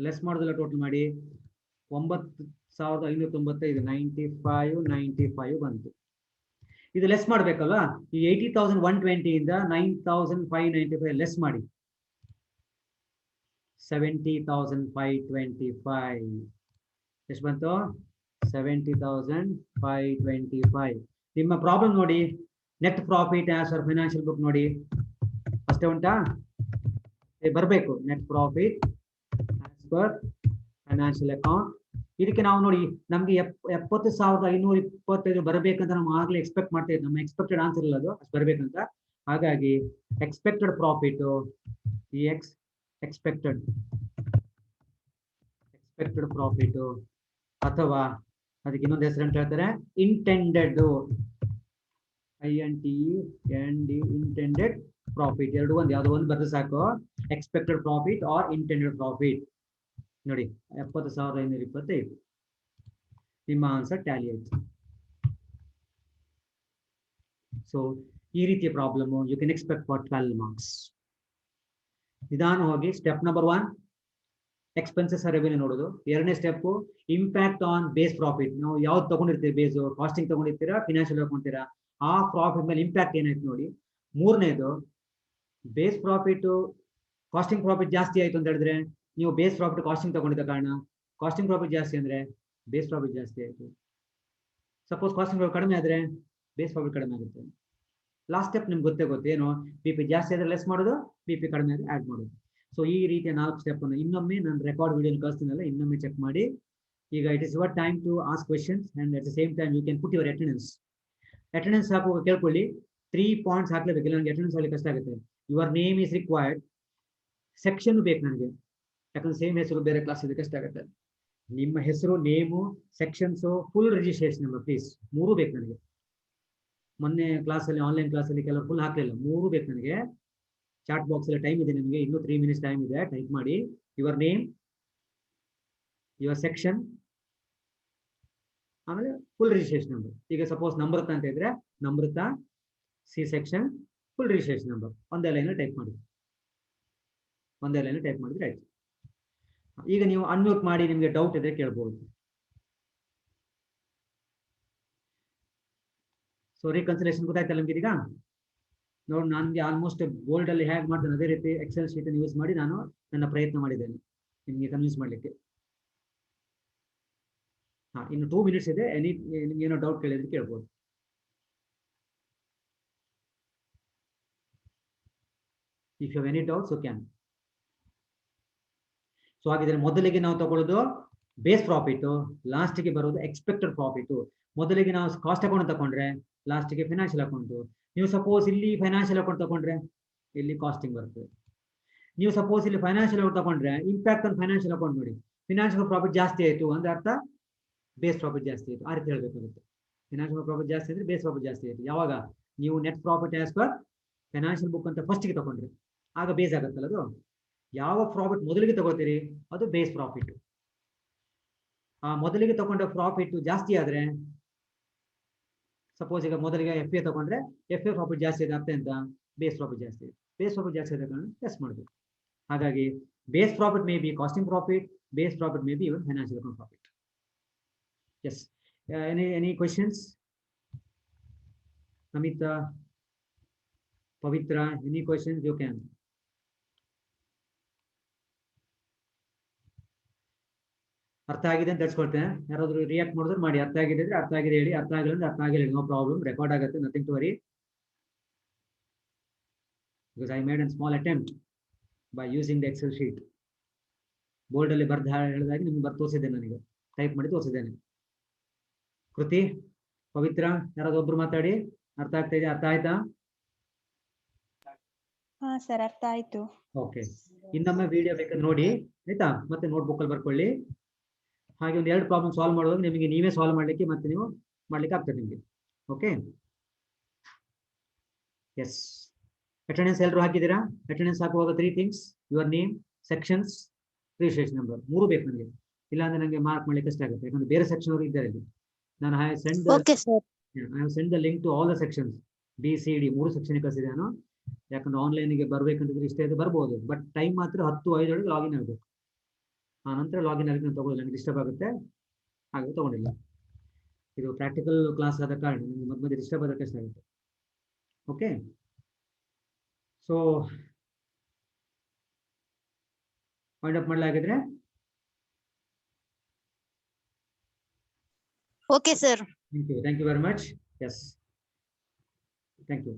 ಲೆಸ್ ಮಾಡೋದೆಲ್ಲ ಟೋಟಲ್ ಮಾಡಿ 9,595 95 ಬಂತು. ಇದು ಲೆಸ್ ಮಾಡ್ಬೇಕಲ್ವಾ? ಈ 80,120 ಇಂದ 9,595 ಲೆಸ್ ಮಾಡಿ 70,525. ಎಷ್ಟು ಬಂತು? 70,525. ನಿಮ್ಮ ಪ್ರಾಬ್ಲಮ್ ನೋಡಿ, net profit as per financial book ನೋಡಿ, ಅಷ್ಟೇ ಉಂಟಾ? ಬರಬೇಕು net profit as per financial account. ಇದಕ್ಕೆ ನಾವು ನೋಡಿ, ನಮ್ಗೆ 70,525 ಬರಬೇಕಂತ ನಾವು ಆಗ್ಲೇ ಎಕ್ಸ್ಪೆಕ್ಟ್ ಮಾಡ್ತಾ ಇದ್ವಿ. ನಮ್ಮ ಎಕ್ಸ್ಪೆಕ್ಟೆಡ್ ಆನ್ಸರ್ ಇಲ್ಲ ಅದು, ಅಷ್ಟು ಬರಬೇಕಂತ. ಹಾಗಾಗಿ ಎಕ್ಸ್ಪೆಕ್ಟೆಡ್ ಪ್ರಾಫಿಟ್ ಎಕ್ಸ್ಪೆಕ್ಟೆಡ್ ಪ್ರಾಫಿಟ್, ಅಥವಾ ಅದಕ್ಕೆ ಇನ್ನೊಂದು ಹೆಸರು ಅಂತ ಹೇಳ್ತಾರೆ ಇಂಟೆಂಡೆಡ್. Intended profit. ಎರಡು ಒಂದು ಯಾವ್ದೋ ಒಂದು ಬರೆದು ಸಾಕು. Expected profit or intended profit ನೋಡಿ. 70,525 ನಿಮ್ಮ ಆನ್ಸರ್ ಟ್ಯಾಲಿ ಆಯ್ತು. ಸೊ ಈ ರೀತಿಯ problem you can expect for 12 marks. ನಿಧಾನವಾಗಿ ಸ್ಟೆಪ್ ನಂಬರ್ 1 ಎಕ್ಸ್ಪೆನ್ಸಸ್ ರೆವೆನ್ಯೂ ನೋಡೋದು. ಎರಡನೇ step impact on base profit. ನಾವು ಯಾವ್ದು ತಗೊಂಡಿರ್ತೀವಿ, ಬೇಸ್ ಕಾಸ್ಟಿಂಗ್ ತಗೊಂಡಿರ್ತೀರಾ, ಫಿನಾನ್ಷಿಯಲ್ ತಗೊಂತೀರಾ, ಆ ಪ್ರಾಫಿಟ್ ಮೇಲೆ ಇಂಪ್ಯಾಕ್ಟ್ ಏನಾಯ್ತು ನೋಡಿ. ಮೂರನೇದು ಬೇಸ್ ಪ್ರಾಫಿಟ್ ಕಾಸ್ಟಿಂಗ್ ಪ್ರಾಫಿಟ್ ಜಾಸ್ತಿ ಆಯ್ತು ಅಂತ ಹೇಳಿದ್ರೆ, ನೀವು ಬೇಸ್ ಪ್ರಾಫಿಟ್ ಕಾಸ್ಟಿಂಗ್ ತಗೊಂಡಿದ್ದ ಕಾರಣ ಕಾಸ್ಟಿಂಗ್ ಪ್ರಾಫಿಟ್ ಜಾಸ್ತಿ ಅಂದ್ರೆ ಬೇಸ್ ಪ್ರಾಫಿಟ್ ಜಾಸ್ತಿ ಆಯ್ತು. ಸಪೋಸ್ ಕಾಸ್ಟಿಂಗ್ ಪ್ರಾಫಿಟ್ ಕಡಿಮೆ ಆದ್ರೆ ಬೇಸ್ ಪ್ರಾಫಿಟ್ ಕಡಿಮೆ ಆಗುತ್ತೆ. ಲಾಸ್ಟ್ ಸ್ಟೆಪ್ ನಿಮ್ಗೆ ಗೊತ್ತೇ ಏನು, ಬಿಪಿ ಜಾಸ್ತಿ ಆದ್ರೆ ಲೆಸ್ ಮಾಡೋದು, ಬಿಪಿ ಕಡಿಮೆ ಆದ್ರೆ ಆಡ್ ಮಾಡೋದು. ಸೊ ಈ ರೀತಿಯ 4 ಸ್ಟೆಪ್ ಅನ್ನು ಇನ್ನೊಮ್ಮೆ ನಾನು ರೆಕಾರ್ಡ್ ವಿಡಿಯೋ ಕಳಿಸ್ತೀನಲ್ಲ, ಇನ್ನೊಮ್ಮೆ ಚೆಕ್ ಮಾಡಿ. ಈಗ it is your time to ask questions and at the same time you can put your attendance. Attendance ಹಾಕುವಾಗ ಕೇಳ್ಕೊಳ್ಳಿ, 3 ಪಾಯಿಂಟ್ಸ್ ಹಾಕ್ಲೇಬೇಕು, ಇಲ್ಲ ನನಗೆ ಅಟೆಂಡೆನ್ಸ್ ಹಾಕಲಿಕ್ಕೆ ಕಷ್ಟ ಆಗುತ್ತೆ. Your name is required. Section ಬೇಕು ನನಗೆ, ಯಾಕಂದ್ರೆ ಸೇಮ್ ಹೆಸರು ಬೇರೆ ಕ್ಲಾಸ್ ಇದೆ, ಕಷ್ಟ ಆಗುತ್ತೆ. ನಿಮ್ಮ ಹೆಸರು, name, sections, full registration number please, 3 ಬೇಕು ನನಗೆ. ಮೊನ್ನೆ ಕ್ಲಾಸಲ್ಲಿ, ಆನ್ಲೈನ್ ಕ್ಲಾಸಲ್ಲಿ ಕೆಲವರು ಫುಲ್ ಹಾಕಲಿಲ್ಲ, 3 ಬೇಕು ನನಗೆ. ಚಾಟ್ ಬಾಕ್ಸ್ ಅಲ್ಲಿ ಟೈಮ್ ಇದೆ ನಿಮಗೆ, ಇನ್ನೂ 3 ಮಿನಿಟ್ಸ್ ಟೈಮ್ ಇದೆ, ಟೈಪ್ ಮಾಡಿ. ಯುವರ್ ನೇಮ್, ಯುವರ್ ಸೆಕ್ಷನ್, ಆಮೇಲೆ ಫುಲ್ ರಿಜಿಸ್ಟ್ರೇಷನ್ ನಂಬರ್. ಈಗ ಸಪೋಸ್ ನಮ್ರತ ಅಂತ ಇದ್ರೆ Namrata C section full registration number ಒಂದೇ ಲೈನ್ ಟೈಪ್ ಮಾಡಿ. ಒಂದೇ ಲೈನ್ ಟೈಪ್ ಮಾಡಿದ್ರೆ ಆಯ್ತು. ಈಗ ನೀವು ಅನ್ಮ್ಯೂಟ್ ಮಾಡಿ, ನಿಮಗೆ ಡೌಟ್ ಇದ್ರೆ ಕೇಳ್ಬೋದು. ಸೊ ರಿಕನ್ಸಿಲೇಷನ್ ಗೊತ್ತಾಯ್ತಲ್ಲ ನಿಮ್ಗೆ ಈಗ? ನೋಡಿ, ನನಗೆ ಆಲ್ಮೋಸ್ಟ್ ಬೋಲ್ಡ್ ಅಲ್ಲಿ ಹೇಗೆ ಮಾಡ್ತೇನೆ ಅದೇ ರೀತಿ ಎಕ್ಸೆಲ್ ಶೀಟ್ ಅನ್ನು ಯೂಸ್ ಮಾಡಿ ನಾನು ನನ್ನ ಪ್ರಯತ್ನ ಮಾಡಿದ್ದೇನೆ ನಿಮಗೆ ಕನ್ವಿನ್ಸ್ ಮಾಡಲಿಕ್ಕೆ. ಇನ್ನು 2 ಮಿನಿಟ್ಸ್ ಇದೆ. ನಿಮ್ಗೆ ಏನೋ ಡೌಟ್ ಕೇಳಿದ್ರೆ ಕೇಳ್ಬೋದು. If you have any doubts you can. So ಹಾಗಿದ್ರೆ ಮೊದಲಿಗೆ ನಾವು ತಗೊಳ್ಳೋದು ಬೇಸ್ ಪ್ರಾಫಿಟ್, ಲಾಸ್ಟ್ಗೆ ಬರೋದು ಎಕ್ಸ್ಪೆಕ್ಟೆಡ್ ಪ್ರಾಫಿಟ್. ಮೊದಲಿಗೆ ನಾವು ಕಾಸ್ಟ್ ಅಕೌಂಟ್ ತಗೊಂಡ್ರೆ ಲಾಸ್ಟ್ಗೆ ಫೈನಾನ್ಷಿಯಲ್ ಅಕೌಂಟ್. ನೀವು ಸಪೋಸ್ ಇಲ್ಲಿ ಫೈನಾನ್ಷಿಯಲ್ ಅಕೌಂಟ್ ತಗೊಂಡ್ರೆ ಇಲ್ಲಿ ಕಾಸ್ಟಿಂಗ್ ಬರ್ತದೆ. ನೀವು ಸಪೋಸ್ ಇಲ್ಲಿ ಫೈನಾನ್ಷಿಯಲ್ ಅಕೌಂಟ್ ತಗೊಂಡ್ರೆ ಇಂಪ್ಯಾಕ್ಟ್ ಆನ್ ಫೈನಾನ್ಷಿಯಲ್ ಅಕೌಂಟ್ ನೋಡಿ, ಫಿನಾನ್ಷಿಯಲ್ ಪ್ರಾಫಿಟ್ ಜಾಸ್ತಿ ಆಯಿತು ಅಂದ್ರೆ ಅರ್ಥ ಬೇಸ್ ಪ್ರಾಫಿಟ್ ಜಾಸ್ತಿ ಆಯಿತು, ಆ ರೀತಿ ಹೇಳ್ಬೇಕಾಗುತ್ತೆ. ಫಿನಾನ್ಷಿಯಲ್ ಪ್ರಾಫಿಟ್ ಜಾಸ್ತಿ ಇದ್ರೆ ಬೇಸ್ ಪ್ರಾಫಿಟ್ ಜಾಸ್ತಿ ಆಯಿತು. ಯಾವಾಗ ನೀವು net profit as per financial book ಅಂತ ಫಸ್ಟ್ಗೆ ತಗೊಂಡ್ರಿ ಆಗ ಬೇಸ್ ಆಗುತ್ತಲ್ಲ ಅದು. ಯಾವ ಪ್ರಾಫಿಟ್ ಮೊದಲಿಗೆ ತಗೋತೀರಿ ಅದು ಬೇಸ್ ಪ್ರಾಫಿಟ್. ಆ ಮೊದಲಿಗೆ ತಗೊಂಡ ಪ್ರಾಫಿಟ್ ಜಾಸ್ತಿ ಆದ್ರೆ, ಸಪೋಸ್ ಈಗ ಮೊದಲಿಗೆ FA ತಗೊಂಡ್ರೆ FA ಪ್ರಾಫಿಟ್ ಜಾಸ್ತಿ ಇದೆ, ಅರ್ಥ ಎಂತ ಬೇಸ್ ಪ್ರಾಫಿಟ್ ಜಾಸ್ತಿ ಇದೆ. ಬೇಸ್ ಪ್ರಾಫಿಟ್ ಜಾಸ್ತಿ ಆದ ಕಾರಣ ಟೆಸ್ಟ್ ಮಾಡಬೇಕು. ಹಾಗಾಗಿ base profit may be costing profit, base profit may be even financial account profit. Yes, any questions? Namita, Pavitra, any questions you can. ಅರ್ಥ ಆಗಿದೆ ಅಂತ ತರಿಸ್ಕೊಳ್ತೇನೆ. ಯಾರಾದ್ರೂ ರಿಯಾಕ್ಟ್ ಮಾಡಿದ್ರೆ ಮಾಡಿ. ಅರ್ಥ ಆಗಿದೆ ಅಂದ್ರೆ ಅರ್ಥ ಆಗಿದೆ ಹೇಳಿ, ಅರ್ಥ ಆಗಿಲ್ಲ ಅಂದ್ರೆ ಅರ್ಥ ಆಗಿಲ್ಲ, ನೋ ಪ್ರಾಬ್ಲಮ್, ರೆಕಾರ್ಡ್ ಆಗುತ್ತೆ, nothing to worry. Because I made a small attempt by using the Excel sheet. Board ಅಲ್ಲಿ ಬರ್ದು ಹೇಳಿದಾಗಿ ನಿಮ್ಗೆ ಬರ್ದು ತೋರಿಸಿದ್ದೇನೆ, ನನಗೆ ಟೈಪ್ ಮಾಡಿ ತೋರಿಸಿದ್ದೇನೆ. ಕೃತಿ, ಪವಿತ್ರ, ಯಾರಾದ್ರೂ ಒಬ್ರು ಮಾತಾಡಿ. ಅರ್ಥ ಆಗ್ತಾ ಇದೆ? ಅರ್ಥ ಆಯ್ತಾ? ಹಾ ಸರ್, ಅರ್ಥ ಆಯ್ತು. ಓಕೆ, ಇನ್ನೊಮ್ಮೆ ವಿಡಿಯೋ ಬೇಕಾದ್ರೆ ನೋಡಿ ಆಯ್ತಾ, ಮತ್ತೆ ನೋಟ್ಬುಕ್ ಅಲ್ಲಿ ಬರ್ಕೊಳ್ಳಿ. ಹಾಗೆ ಒಂದು 2 ಪ್ರಾಬ್ಲಮ್ ಸಾಲ್ವ್ ಮಾಡುವಾಗ ನಿಮಗೆ ನೀವೇ ಸಾಲ್ವ್ ಮಾಡ್ಲಿಕ್ಕೆ ಮತ್ತೆ ನೀವು ಮಾಡ್ಲಿಕ್ಕೆ ಆಗ್ತದೆ ನಿಮಗೆ. Okay, S. ಅಟೆಂಡೆನ್ಸ್ ಎಲ್ಲರೂ ಹಾಕಿದ್ದೀರಾ? ಅಟೆಂಡೆನ್ಸ್ ಹಾಕುವಾಗ 3 things: your name, sections, registration number. 3 ಬೇಕು ನನಗೆ, ಇಲ್ಲಾಂದ್ರೆ ನನಗೆ ಮಾರ್ಕ್ ಮಾಡ್ಲಿಕ್ಕೆ ಕಷ್ಟ ಆಗುತ್ತೆ. ಯಾಕಂದ್ರೆ ಬೇರೆ ಸೆಕ್ಷನ್ ಅವರು ಇದ್ದಾರೆ ಇಲ್ಲಿ. ನಾನು I have send the link to all the sections, BCD 3 section ಕಳಿಸಿದೆ ನಾನು. ಯಾಕಂದ್ರೆ ಆನ್ಲೈನ್ಗೆ ಬರ್ಬೇಕಂತಿದ್ರೆ ಇಷ್ಟೇ ಅದು ಬರ್ಬೋದು, ಬಟ್ ಟೈಮ್ ಮಾತ್ರ 10:05 ಒಳಗೆ ಲಾಗಿನ್ ಆಗಬೇಕು. ಆ ನಂತರ ಲಾಗಿನ್ ಆಗಿ ನಾನು ತಗೊಳ್ಳಿಲ್ಲ, ನನಗೆ ಡಿಸ್ಟರ್ಬ್ ಆಗುತ್ತೆ, ಹಾಗೆ ತಗೊಂಡಿಲ್ಲ. ಇದು ಪ್ರಾಕ್ಟಿಕಲ್ ಕ್ಲಾಸ್ ಆದ ಕಾರಣ ನಿಮಗೆ ಮಧ್ಯೆ ಡಿಸ್ಟರ್ಬ್ ಆದ ಕಷ್ಟ ಆಗುತ್ತೆ. ಓಕೆ, ಸೊ ಪಾಯಿಂಟ್ ಅಪ್ ಮಾಡಲಾಗಿದ್ರೆ okay sir. Thank you very much. Yes, thank you.